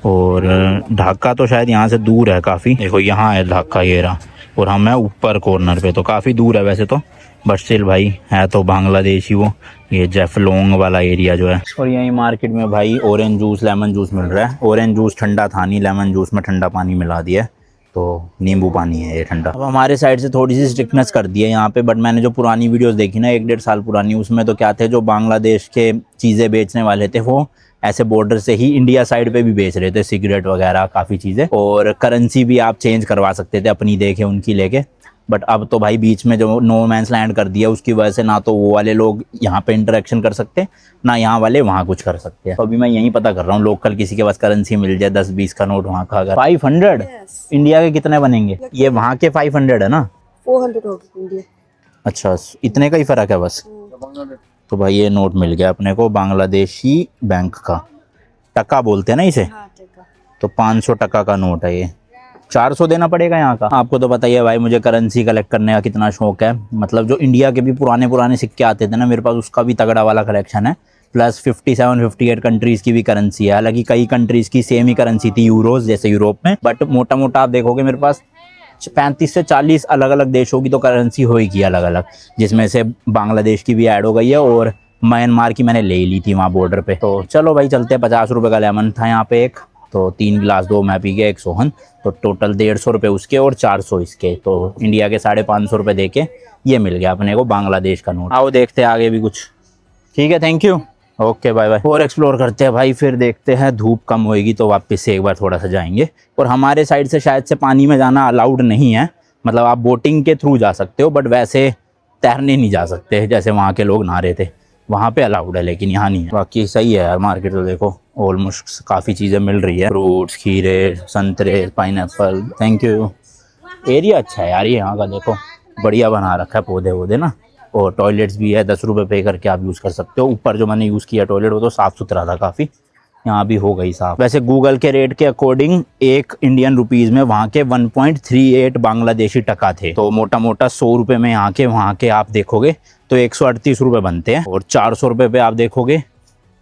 और ढाका तो शायद यहाँ से दूर है काफ़ी, देखो यहाँ है ढाका, ये रहा, और हम है ऊपर कॉर्नर पे, तो काफ़ी दूर है वैसे तो, बट स्टिल भाई है तो बांग्लादेश ही वो। ये जेफलोंग वाला एरिया जो है। और यहीं मार्केट में भाई ऑरेंज जूस, लेमन जूस मिल रहा है। ऑरेंज जूस ठंडा था नहीं, लेमन जूस में ठंडा पानी मिला दिया है, तो नींबू पानी है ये ठंडा। अब हमारे साइड से थोड़ी सी स्ट्रिक्टनेस कर दी है यहाँ पे, बट मैंने जो पुरानी वीडियोस देखी ना 1-1.5 साल पुरानी, उसमें तो क्या थे, जो बांग्लादेश के चीज़ें बेचने वाले थे वो ऐसे बॉर्डर से ही इंडिया साइड पे भी बेच रहे थे, सिगरेट वगैरह काफ़ी चीज़ें। और करेंसी भी आप चेंज करवा सकते थे अपनी देके उनकी लेके, बट अब तो भाई बीच में जो नो मैंस लैंड कर दिया उसकी वजह से ना तो वो वाले लोग यहाँ पे इंटरेक्शन कर सकते, ना यहाँ वाले वहाँ कुछ कर सकते हैं। तो अभी मैं यहीं पता कर रहा हूँ लोकल किसी के पास करेंसी मिल जाए 10-20 का नोट वहाँ का। अगर 500 इंडिया के कितने बनेंगे? ये वहाँ के 500 है ना? 400 होगी इंडिया। अच्छा, इतने का ही फर्क है बस। तो भाई ये नोट मिल गया अपने को बांग्लादेशी बैंक का, टका बोलते हैं ना इसे। हाँ, टका। तो 500 टका का नोट है ये, 400 देना पड़ेगा यहाँ का। आपको तो पता ही है भाई मुझे करेंसी कलेक्ट करने का कितना शौक है। मतलब जो इंडिया के भी पुराने पुराने सिक्के आते थे ना मेरे पास, उसका भी तगड़ा वाला कलेक्शन है। प्लस 57-58 कंट्रीज़ की भी करेंसी है। हालांकि कई कंट्रीज़ की सेम ही करेंसी थी यूरोज जैसे यूरोप में, बट मोटा मोटा आप देखोगे मेरे पास 35 से 40 अलग अलग देशों की तो करेंसी होगी अलग अलग, जिसमें से बांग्लादेश की भी ऐड हो गई है और म्यांमार की मैंने ले ली थी वहाँ बॉर्डर पे। तो चलो भाई चलते हैं। 50 रुपये का लेमन था यहाँ पे एक, तो 3 गिलास 2 मैं पी गया, 1 सोहन, तो टोटल 150 रुपये उसके और 400 इसके। तो इंडिया के 550 रुपये दे के ये मिल गया अपने को बांग्लादेश का नोट। आओ देखते हैं आगे भी कुछ। ठीक है, thank you, okay bye bye. और एक्सप्लोर करते हैं भाई, फिर देखते हैं धूप कम होएगी तो वापस से एक बार थोड़ा सा जाएंगे। और हमारे साइड से शायद से पानी में जाना अलाउड नहीं है, मतलब आप बोटिंग के थ्रू जा सकते हो बट वैसे तैरने नहीं जा सकते जैसे वहाँ के लोग नहा रहे थे। वहाँ पे अलाउड है लेकिन यहाँ नहीं है। बाकी सही है यार, मार्केट तो देखो ऑलमोस्ट काफ़ी चीज़ें मिल रही है, फ्रूट्स, खीरे, संतरे, पाइनएप्पल। Thank you. एरिया अच्छा है यार ये यहाँ का, देखो बढ़िया बना रखा है, पौधे वौधे ना। और टॉयलेट्स भी है, 10 रुपये पे करके आप यूज़ कर सकते हो। ऊपर जो मैंने यूज़ किया टॉयलेट वो तो साफ़ सुथरा था काफ़ी, यहाँ भी हो गई साफ। वैसे गूगल के रेट के अकॉर्डिंग एक इंडियन रुपीज़ में वहाँ के 1.38 बांग्लादेशी टका थे। तो मोटा मोटा 100 रुपये में यहाँ के वहाँ के आप देखोगे तो 138 रुपये बनते हैं। और 400 रुपये पे आप देखोगे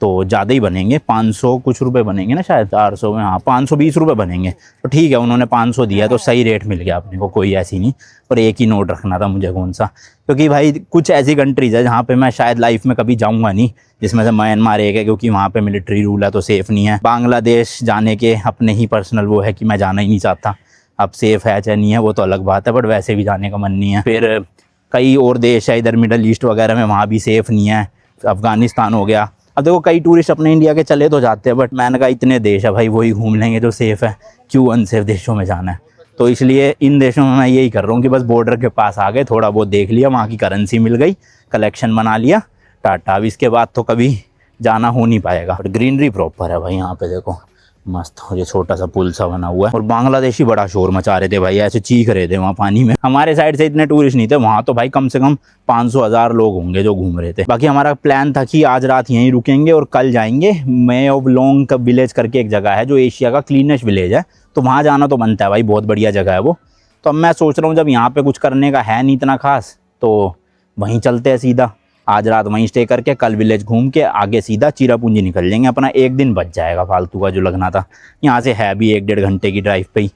तो ज़्यादा ही बनेंगे, 500 कुछ रुपए बनेंगे ना शायद। 400 में हाँ 520 रुपये बनेंगे। तो ठीक है, उन्होंने 500 दिया तो सही रेट मिल गया अपने को, कोई ऐसी नहीं। पर एक ही नोट रखना था मुझे, कौन सा, क्योंकि भाई कुछ ऐसी कंट्रीज़ है जहाँ पे मैं शायद लाइफ में कभी जाऊँगा नहीं, जिसमें से म्यांमार एक है, क्योंकि वहाँ पे मिलिट्री रूल है तो सेफ़ नहीं है। बांग्लादेश जाने के अपने ही पर्सनल वो है कि मैं जाना ही नहीं चाहता। अब सेफ़ है चाहे नहीं है वो तो अलग बात है, बट वैसे भी जाने का मन नहीं है। फिर कई और देश है इधर मिडल ईस्ट वगैरह में, वहाँ भी सेफ़ नहीं है। अफ़गानिस्तान हो गया। अब देखो कई टूरिस्ट अपने इंडिया के चले तो जाते हैं, बट मैंने कहा इतने देश है भाई वही घूम लेंगे जो सेफ़ है, क्यों अनसेफ देशों में जाना है। तो इसलिए इन देशों में मैं यही कर रहा हूँ कि बस बॉर्डर के पास आ गए, थोड़ा बहुत देख लिया, वहाँ की करेंसी मिल गई, कलेक्शन बना लिया, टाटा। अब इसके बाद तो कभी जाना हो नहीं पाएगा। बट ग्रीनरी प्रॉपर है भाई यहाँ पे, देखो मस्त। ये छोटा सा पुल सा बना हुआ है। और बांग्लादेशी बड़ा शोर मचा रहे थे भाई, ऐसे चीख रहे थे वहाँ पानी में। हमारे साइड से इतने टूरिस्ट नहीं थे, वहाँ तो भाई कम से कम 500-1000 लोग होंगे जो घूम रहे थे। बाकी हमारा प्लान था कि आज रात यहीं रुकेंगे और कल जाएंगे। मे ऑफ लोंग का विलेज करके एक जगह है जो एशिया का क्लीनेस्ट विलेज है, तो वहाँ जाना तो बनता है भाई, बहुत बढ़िया जगह है वो। तो अब मैं सोच रहा हूँ जब यहाँ पे कुछ करने का है नहीं इतना खास, तो वहीं चलते हैं सीधा। आज रात वहीं स्टे करके कल विलेज घूम के आगे सीधा चिरापूंजी निकल जाएंगे। अपना एक दिन बच जाएगा फालतू का जो लगना था। यहाँ से है भी 1-1.5 घंटे की ड्राइव पे ही,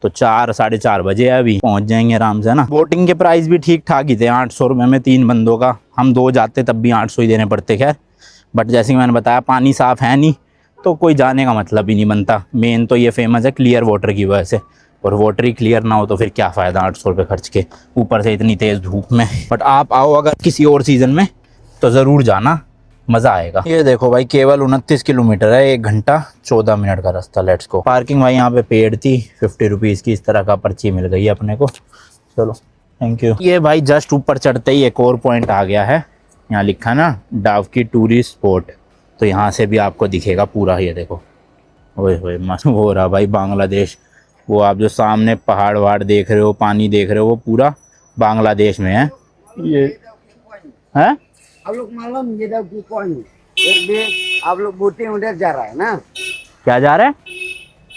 तो 4-4:30 बजे अभी पहुँच जाएंगे आराम से, है ना। बोटिंग के प्राइस भी ठीक ठाक ही थे, 800 रुपये में 3 बंदों का। हम 2 जाते तब भी 800 ही देने पड़ते खैर। बट जैसे कि मैंने बताया पानी साफ़ है नहीं तो कोई जाने का मतलब ही नहीं बनता। मेन तो ये फेमस है क्लियर वाटर की वजह से, और वाटर ही क्लियर ना हो तो फिर क्या फ़ायदा 800 रुपये खर्च के, ऊपर से इतनी तेज़ धूप में। बट आप आओ अगर किसी और सीज़न में तो ज़रूर जाना, मज़ा आएगा। ये देखो भाई केवल 29 किलोमीटर है, 1 घंटा 14 मिनट का रास्ता। Let's go. पार्किंग भाई यहाँ पे पेड थी 50 रुपीज़ की, इस तरह का पर्ची मिल गई है अपने को। चलो थैंक यू। ये भाई जस्ट ऊपर चढ़ते ही एक और पॉइंट आ गया है, यहाँ लिखा ना डावकी टूरिस्ट स्पॉट। तो यहाँ से भी आपको दिखेगा पूरा, ये देखो ओए होए मस्त हो रहा भाई बांग्लादेश। वो आप जो सामने पहाड़ वहाड़ देख रहे हो, पानी देख रहे हो, वो पूरा बांग्लादेश में है। ये है आप लोग मालूम ये डाउकी पॉइंट, फिर भी आप लोग बोटिंग उधर जा रहा है ना। क्या जा रहा है?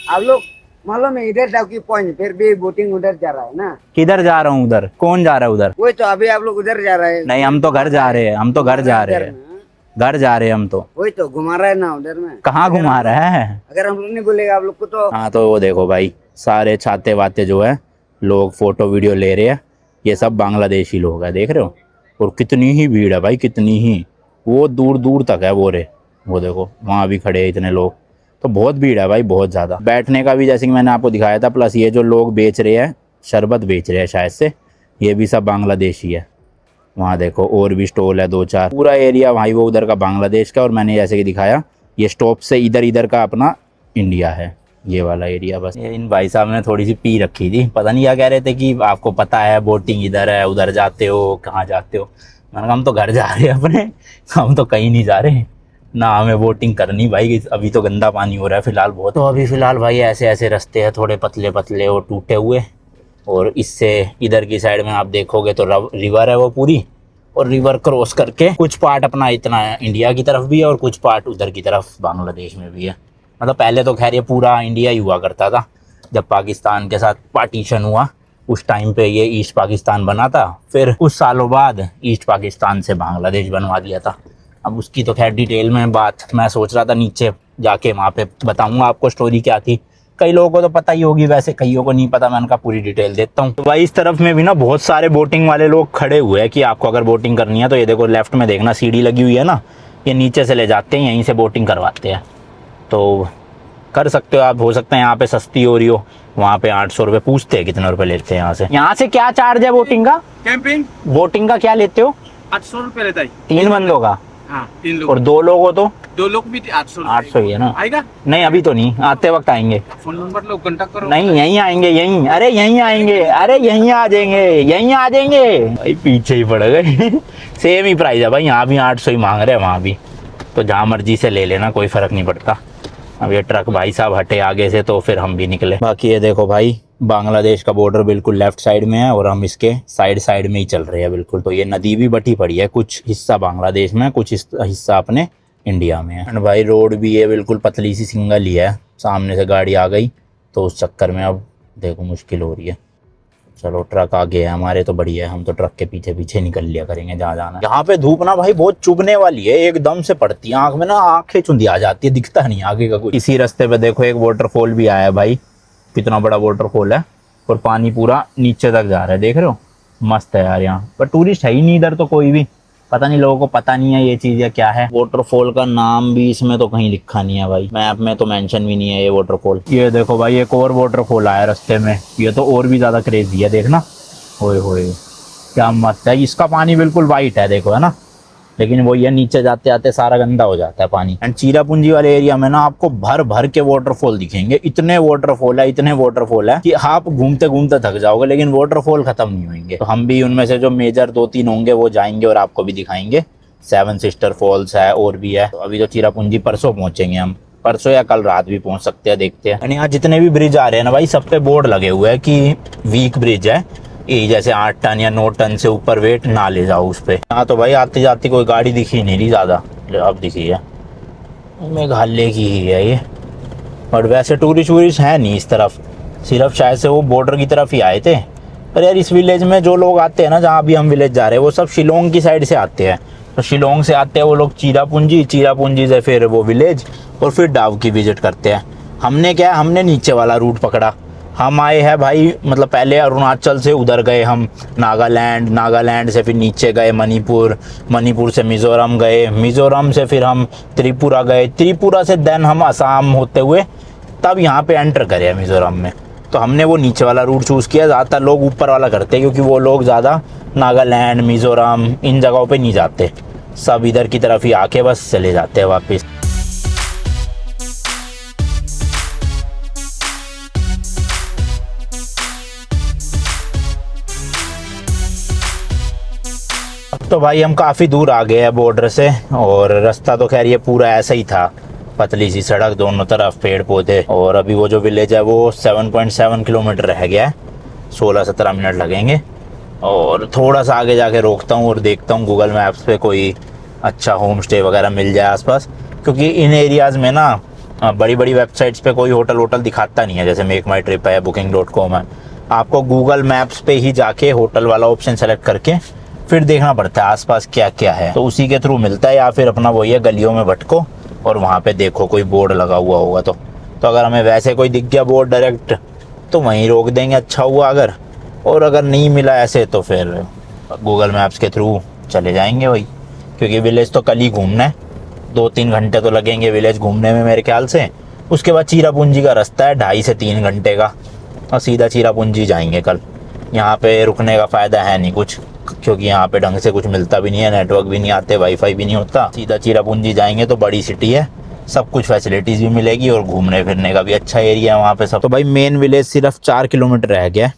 आप लोग मालूम है इधर डाउकी पॉइंट, फिर भी बोटिंग उधर जा रहा है ना। किधर जा रहा हूँ उधर? कौन जा रहा है उधर? वही तो अभी आप लोग उधर जा रहे हैं। नहीं हम तो घर जा रहे हैं, हम तो घर जा रहे हैं, घर जा रहे हैं हम तो। वही तो घुमा रहा है ना उधर में। कहाँ घुमा रहा है? अगर हम लोग नहीं बोलेगा आप लोग को तो। हाँ तो वो देखो भाई सारे छाते वाते जो है लोग फोटो वीडियो ले रहे हैं, ये सब बांग्लादेशी लोग हैं, देख रहे हो। और कितनी ही भीड़ है भाई, कितनी ही, वो दूर दूर तक है वो रे, वो देखो वहाँ भी खड़े हैं इतने लोग। तो बहुत भीड़ है भाई, बहुत ज़्यादा। बैठने का भी जैसे कि मैंने आपको दिखाया था, प्लस ये जो लोग बेच रहे हैं, शरबत बेच रहे हैं शायद से, ये भी सब बांग्लादेशी है। वहाँ देखो और भी स्टॉल है 2-4। पूरा एरिया भाई वो उधर का बांग्लादेश का, और मैंने जैसे कि दिखाया ये स्टॉप से इधर इधर का अपना इंडिया है। ये वाला एरिया बस। इन भाई साहब ने थोड़ी सी पी रखी थी, पता नहीं क्या कह रहे थे कि आपको पता है बोटिंग इधर है, उधर जाते हो, कहाँ जाते हो। मैंने कहा हम तो घर जा रहे हैं अपने, हम तो कहीं नहीं जा रहे ना, हमें बोटिंग करनी भाई, अभी तो गंदा पानी हो रहा है फिलहाल बहुत। तो अभी फिलहाल भाई ऐसे ऐसे रास्ते हैं थोड़े पतले पतले और टूटे हुए, और इससे इधर की साइड में आप देखोगे तो रिवर है वो पूरी, और रिवर क्रॉस करके कुछ पार्ट अपना इतना इंडिया की तरफ भी है और कुछ पार्ट उधर की तरफ बांग्लादेश में भी है। मतलब पहले तो खैर ये पूरा इंडिया ही हुआ करता था, जब पाकिस्तान के साथ पार्टीशन हुआ उस टाइम पे ये ईस्ट पाकिस्तान बना था, फिर कुछ सालों बाद ईस्ट पाकिस्तान से बांग्लादेश बनवा दिया था। अब उसकी तो खैर डिटेल में बात मैं सोच रहा था नीचे जाके वहाँ पे बताऊँगा आपको स्टोरी क्या थी। कई लोगों को तो पता ही होगी, वैसे कईयों को नहीं पता, मैं उनका पूरी डिटेल देता हूँ। तो भाई इस तरफ में भी ना बहुत सारे बोटिंग वाले लोग खड़े हुए हैं कि आपको अगर बोटिंग करनी है तो ये देखो लेफ्ट में देखना सीढ़ी लगी हुई है ना, ये नीचे से ले जाते हैं, यहीं से बोटिंग करवाते हैं। तो कर सकते हो आप, हो सकता है यहाँ पे सस्ती हो रही हो, वहाँ पे 800 रुपये पूछते हैं कितने रुपए लेते हैं यहाँ से। यहाँ से क्या चार्ज है बोटिंग का? कैंपिंग बोटिंग का क्या लेते हो? 800 रुपए लेता है। 3 बंदों का? हाँ 3 लोग। और 2 लोग हो तो 2 लोग भी 800 800 ही है ना? आएगा। नहीं अभी तो नहीं, आते वक्त आएंगे। फोन नंबर लो, कांटेक्ट करो। नहीं यहीं आएंगे, यहीं, अरे यहीं आएंगे, अरे यहीं आ जाएंगे, यहीं आ जाएंगे भाई, पीछे ही पड़ गए। सेम ही प्राइस है भाई, यहाँ भी 800 ही मांग रहे हैं, वहाँ भी। तो जहाँ मर्जी से ले लेना, कोई फर्क नहीं पड़ता। अब ये ट्रक भाई साहब हटे आगे से तो फिर हम भी निकले। बाकी ये देखो भाई बांग्लादेश का बॉर्डर बिल्कुल लेफ्ट साइड में है और हम इसके साइड में ही चल रहे हैं बिल्कुल। तो ये नदी भी बटी पड़ी है, कुछ हिस्सा बांग्लादेश में, कुछ हिस्सा अपने इंडिया में है। एंड भाई रोड भी ये बिल्कुल पतली सी सिंगल ही है, सामने से गाड़ी आ गई तो उस चक्कर में अब देखो मुश्किल हो रही है। चलो ट्रक आगे है हमारे तो बढ़िया है, हम तो ट्रक के पीछे पीछे निकल लिया करेंगे जहाँ जाना। यहाँ पे धूप ना भाई बहुत चुभने वाली है, एकदम से पड़ती है आँख में ना, आंखें चुंधी आ जाती है, दिखता नहीं आगे का कुछ। इसी रास्ते पे देखो एक वाटरफॉल भी आया है भाई, कितना बड़ा वाटरफॉल है और पानी पूरा नीचे तक जा रहा है, देख रहे हो, मस्त है यार यहाँ। पर टूरिस्ट है ही नहीं इधर तो कोई भी, पता नहीं लोगों को पता नहीं है ये चीज़ या क्या है। वाटरफॉल का नाम भी इसमें तो कहीं लिखा नहीं है भाई, मैप में तो मेंशन भी नहीं है ये वाटरफॉल। ये देखो भाई एक और वाटरफॉल आया रास्ते में, ये तो और भी ज़्यादा क्रेजी है, देखना, होए होए क्या मस्त है। इसका पानी बिल्कुल वाइट है देखो, है ना, लेकिन वो ये नीचे जाते जाते सारा गंदा हो जाता है पानी। एंड चीरापूंजी वाले एरिया में ना आपको भर भर के वाटरफॉल दिखेंगे, इतने वाटरफॉल है, इतने वाटरफॉल है कि आप घूमते घूमते थक जाओगे, लेकिन वाटरफॉल खत्म नहीं होंगे। तो हम भी उनमें से जो मेजर 2-3 होंगे वो जाएंगे और आपको भी दिखाएंगे। 7 सिस्टर फॉल्स है और भी है। तो अभी तो चीरापूंजी परसों पहुंचेंगे हम, परसों या कल रात भी पहुंच सकते हैं, देखते हैं। यहाँ जितने भी ब्रिज आ रहे हैं ना भाई, सब पे बोर्ड लगे हुए हैं कि वीक ब्रिज है, ये जैसे 8 टन या 9 टन से ऊपर वेट ना ले जाओ उस पे। यहाँ तो भाई आती जाती कोई गाड़ी दिखी नहीं रही ज़्यादा, अब दिखी है, मेघालय की ही है ये। और वैसे टूरिस्ट है नहीं इस तरफ, सिर्फ शायद से वो बॉर्डर की तरफ ही आए थे। पर यार इस विलेज में जो लोग आते हैं ना, जहाँ भी हम विलेज जा रहे हैं, वो सब शिलोंग की साइड से आते हैं। तो शिलोंग से आते हैं वो लोग चीरापूंजी, चीरापूंजी से फिर वो विलेज और फिर डाव की विजिट करते हैं। हमने क्या, हमने नीचे वाला रूट पकड़ा। हम आए हैं भाई, मतलब पहले अरुणाचल से उधर गए हम नागालैंड, नागालैंड से फिर नीचे गए मणिपुर, मणिपुर से मिज़ोरम गए, मिज़ोरम से फिर हम त्रिपुरा गए, त्रिपुरा से देन हम असम होते हुए तब यहाँ पे एंटर करे मिज़ोरम में। तो हमने वो नीचे वाला रूट चूज़ किया। ज़्यादातर लोग ऊपर वाला करते हैं क्योंकि वो लोग ज़्यादा नागालैंड, मिज़ोरम इन जगहों पर नहीं जाते, सब इधर की तरफ ही आके बस चले जाते हैं वापस। तो भाई हम काफ़ी दूर आ गए हैं बॉर्डर से, और रास्ता तो खैर ये पूरा ऐसा ही था, पतली सी सड़क, दोनों तरफ पेड़ पौधे। और अभी वो जो विलेज है वो 7.7 किलोमीटर रह गया है, 16-17 मिनट लगेंगे। और थोड़ा सा आगे जाके रोकता हूँ और देखता हूँ गूगल मैप्स पे कोई अच्छा होम स्टे वगैरह मिल जाए आसपास, क्योंकि इन एरियाज़ में ना बड़ी बड़ी वेबसाइट्स पे कोई होटल दिखाता नहीं है, जैसे मेक माई ट्रिप है, booking.com है। आपको गूगल मैप्स पे ही जाके होटल वाला ऑप्शन सेलेक्ट करके फिर देखना पड़ता है आसपास क्या क्या है, तो उसी के थ्रू मिलता है। या फिर अपना वही है, गलियों में भटको और वहाँ पे देखो कोई बोर्ड लगा हुआ होगा तो अगर हमें वैसे कोई दिख गया बोर्ड डायरेक्ट तो वहीं रोक देंगे, अच्छा हुआ अगर। और अगर नहीं मिला ऐसे तो फिर गूगल मैप्स के थ्रू चले जाएंगे वही, क्योंकि विलेज तो कल ही घूमना है, 2-3 घंटे तो लगेंगे विलेज घूमने में मेरे ख्याल से। उसके बाद चीरापूंजी का रास्ता है 2.5 से 3 घंटे का, और सीधा चीरापूंजी जाएंगे कल। यहाँ पे रुकने का फ़ायदा है नहीं कुछ, क्योंकि यहाँ पे ढंग से कुछ मिलता भी नहीं है, नेटवर्क भी नहीं आते, वाईफाई भी नहीं होता। सीधा चीरापूंजी जाएंगे तो बड़ी सिटी है, सब कुछ फैसिलिटीज भी मिलेगी और घूमने फिरने का भी अच्छा एरिया है वहाँ पे सब। तो भाई मेन विलेज सिर्फ 4 किलोमीटर रह गया,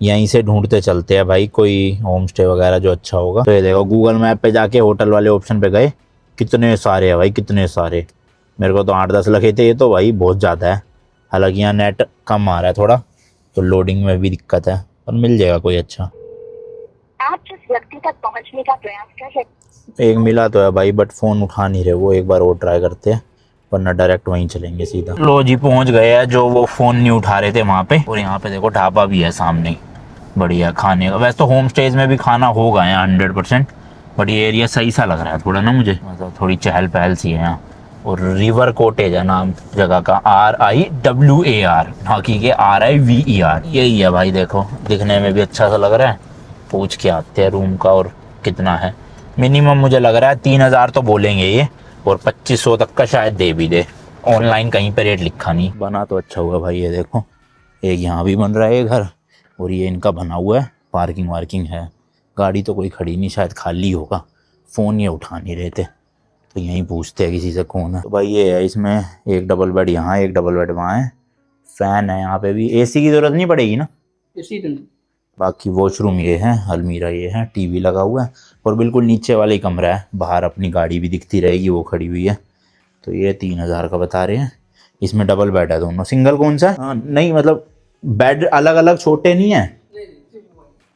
यहीं से ढूंढते चलते हैं भाई कोई होम स्टे वगैरह जो अच्छा होगा। तो ये देखो गूगल मैप पे जाके होटल वाले ऑप्शन पे गए, कितने सारे है भाई, कितने सारे। मेरे को तो 8-10 लगे थे, ये तो भाई बहुत ज़्यादा है। हालांकि यहाँ नेट कम आ रहा है थोड़ा, तो लोडिंग में भी दिक्कत है, पर मिल जाएगा कोई अच्छा। आप जिस व्यक्ति तक पहुंचने का प्रयास कर रहे एक मिला तो है भाई, बट फ़ोन उठा नहीं रहे वो। एक बार और ट्राई करते हैं, वरना डायरेक्ट वहीं चलेंगे सीधा। लो जी पहुंच गए हैं, जो वो फ़ोन नहीं उठा रहे थे वहाँ पे। और यहाँ पे देखो ढाबा भी है सामने, बढ़िया खाने का। वैसे तो होम स्टेज में भी खाना होगा यहाँ 100%, बट ये एरिया सही सा लग रहा है थोड़ा ना मुझे, मतलब थोड़ी चहल पहल सी है यहाँ। और रिवर कॉटेज है नाम जगह का, RIWAR, बाकी के RIVER। यही है भाई, देखो दिखने में भी अच्छा सा लग रहा है। पूछ के आते हैं रूम का और कितना है। मिनिमम मुझे लग रहा है 3000 तो बोलेंगे ये, और 2500 तक का शायद दे भी दे। ऑनलाइन कहीं पे रेट लिखा नहीं। बना तो अच्छा हुआ भाई, ये देखो एक यहाँ भी बन रहा है घर, और ये इनका बना हुआ है। पार्किंग वार्किंग है, गाड़ी तो कोई खड़ी नहीं, शायद खाली होगा। फ़ोन ये उठा नहीं रहे थे, तो यहीं पूछते हैं किसी से कौन है। तो भाई ये है, इसमें एक डबल बेड यहाँ, एक डबल बेड वहाँ है। फ़ैन है यहाँ पे भी, AC की ज़रूरत नहीं पड़ेगी ना। बाकी वॉशरूम ये है, अलमीरा ये है, टीवी लगा हुआ है, और बिल्कुल नीचे वाला ही कमरा है। बाहर अपनी गाड़ी भी दिखती रहेगी, वो खड़ी हुई है। तो ये 3000 का बता रहे हैं। इसमें डबल बेड है दोनों। सिंगल कौन सा है? हाँ नहीं, मतलब बेड अलग अलग छोटे नहीं है।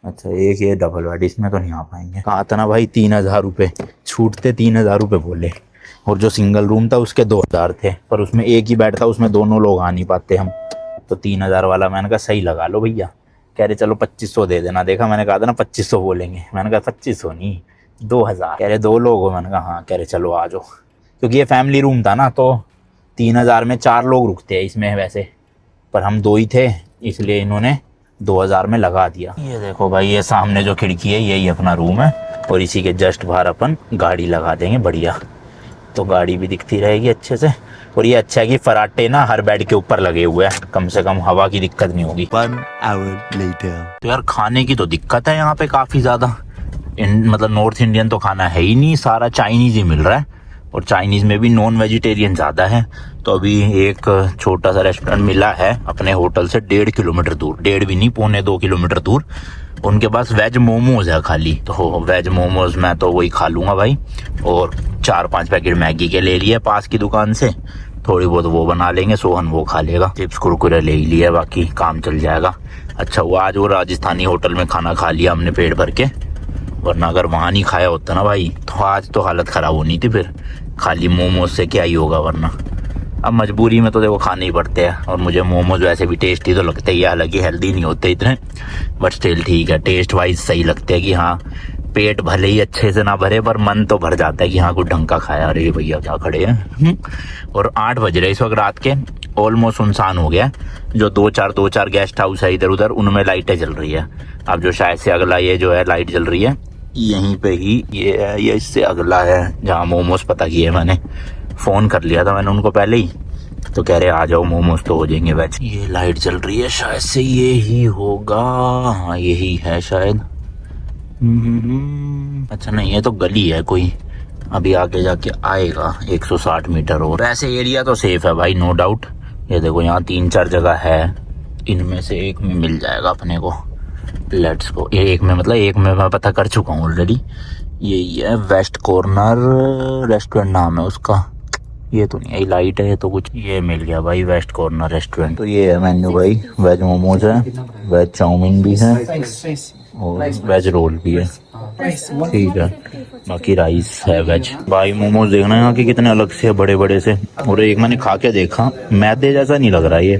अच्छा एक ये डबल बेड, इसमें तो नहीं आ पाएंगे। कहा था ना भाई 3000 रुपये, छूटते 3000 रुपये बोले। और जो सिंगल रूम था उसके 2000 थे, पर उसमें एक ही बेड था, उसमें दोनों लोग आ नहीं पाते हम। तो 3000 वाला मैंने कहा सही लगा लो भैया। कह रहे चलो 2500 दे देना। देखा मैंने कहा था ना 2500 बोलेंगे, मैंने कहा 2500 नहीं 2000। कह रहे 2 लोग हो, मैंने कहा हाँ। कह रहे चलो आ जाओ, क्योंकि ये फैमिली रूम था ना, तो 3000 में 4 लोग रुकते हैं इसमें वैसे, पर हम 2 ही थे, इसलिए इन्होंने 2000 में लगा दिया। ये देखो भाई, ये सामने जो खिड़की है यही अपना रूम है, और इसी के जस्ट बाहर अपन गाड़ी लगा देंगे बढ़िया, तो गाड़ी भी दिखती रहेगी अच्छे से। और ये अच्छा है कि फराटे ना हर बेड के ऊपर लगे हुए हैं, कम से कम हवा की दिक्कत नहीं होगी। 1 hour later. तो यार खाने की तो दिक्कत है यहाँ पे काफ़ी ज़्यादा। मतलब नॉर्थ इंडियन तो खाना है ही नहीं, सारा चाइनीज़ ही मिल रहा है, और चाइनीज़ में भी नॉन वेजिटेरियन ज़्यादा है। तो अभी एक छोटा सा रेस्टोरेंट मिला है अपने होटल से 1.5 किलोमीटर दूर, 1.5 भी नहीं 1.25-2 किलोमीटर दूर। उनके पास वेज मोमोज है खाली, तो वेज मोमोज मैं तो वही खा लूँगा भाई। और 4-5 पैकेट मैगी के ले लिए पास की दुकान से, थोड़ी बहुत वो बना लेंगे, सोहन वो खा लेगा। चिप्स कुरकुरे ले ही लिए, बाकी काम चल जाएगा। अच्छा हुआ आज वो राजस्थानी होटल में खाना खा लिया हमने पेट भर के, वरना अगर वहाँ नहीं खाया होता ना भाई तो आज तो हालत ख़राब होनी थी। फिर खाली मोमोज से क्या ही होगा, वरना अब मजबूरी में तो देखो खाने ही पड़ते हैं। और मुझे मोमोज वैसे भी टेस्टी तो लगते ही, हालांकि हेल्दी नहीं होते इतने, बट स्टिल ठीक है, टेस्ट वाइज सही लगते हैं कि हाँ पेट भले ही अच्छे से ना भरे पर मन तो भर जाता है कि हाँ कुछ ढंग का खाया। अरे भैया क्या खड़े हैं। और 8 बज रहे इस वक्त रात के, ऑलमोस्ट सुनसान हो गया। जो 2-4 गेस्ट हाउस है इधर उधर, उनमें लाइटें जल रही है। अब जो शायद से अगला ये जो है लाइट जल रही है यहीं पे ही, ये है, ये इससे अगला है जहाँ मोमोज पता किए मैंने। फ़ोन कर लिया था मैंने उनको पहले ही, तो कह रहे आ जाओ मोमोज तो हो जाएंगे वेज। ये लाइट जल रही है, शायद से ये ही होगा। हाँ यही है शायद। अच्छा नहीं, ये तो गली है कोई, अभी आगे जाके आएगा 160 मीटर। और ऐसे एरिया तो सेफ है भाई, नो डाउट। ये देखो यहाँ 3-4 जगह है, इनमें से एक में मिल जाएगा अपने को। Let's go. एक में मतलब एक में मैं पता कर चुका हूँ ऑलरेडी। यही है वेस्ट कॉर्नर रेस्टोरेंट नाम है उसका। ये तो नहीं, ये लाइट है, ये तो कुछ। ये मिल गया भाई वेस्ट कॉर्नर रेस्टोरेंट। तो ये है मेन्यू भाई, वेज मोमोज है, वेज चाउमीन भी है, और वेज रोल भी है, ठीक है। बाकी राइस है वेज। भाई मोमोज देखना यहाँ के कितने अलग से बड़े बड़े से। और एक मैंने खा के देखा, मैदे जैसा नहीं लग रहा, ये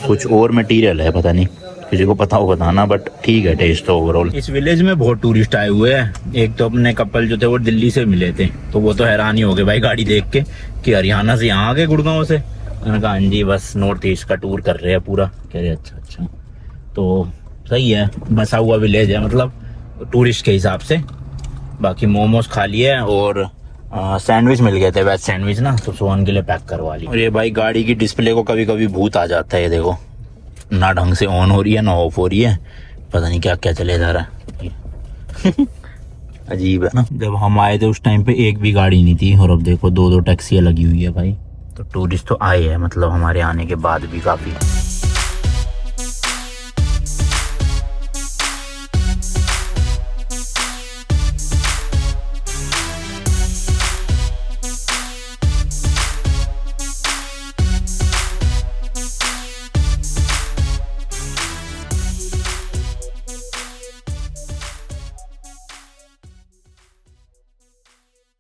कुछ और मटेरियल है, पता नहीं, किसी को पता हो बताना, बट ठीक है टेस्ट तो ओवरऑल। इस विलेज में बहुत टूरिस्ट आए हुए हैं। एक तो अपने कपल जो थे वो दिल्ली से मिले थे, तो वो तो हैरान ही हो गए भाई गाड़ी देख के कि हरियाणा से यहाँ आ गए गुड़गांव से। मैंने कहा हाँ जी बस नॉर्थ ईस्ट का टूर कर रहे हैं पूरा। कह रहे अच्छा। तो सही है, बसा हुआ विलेज है मतलब टूरिस्ट के हिसाब से। बाकी मोमोज खा लिए और सैंडविच मिल गए थे, वेज सैंडविच ना, तो सोहन के लिए पैक करवा ली। और ये भाई गाड़ी की डिस्प्ले को कभी कभी भूत आ जाता है, ये देखो ना ढंग से ऑन हो रही है ना ऑफ हो रही है, पता नहीं क्या क्या चले जा रहा है। अजीब है ना। जब हम आए थे उस टाइम पे एक भी गाड़ी नहीं थी, और अब देखो 2-2 टैक्सियाँ लगी हुई है भाई। तो टूरिस्ट तो आए हैं, मतलब हमारे आने के बाद भी काफ़ी।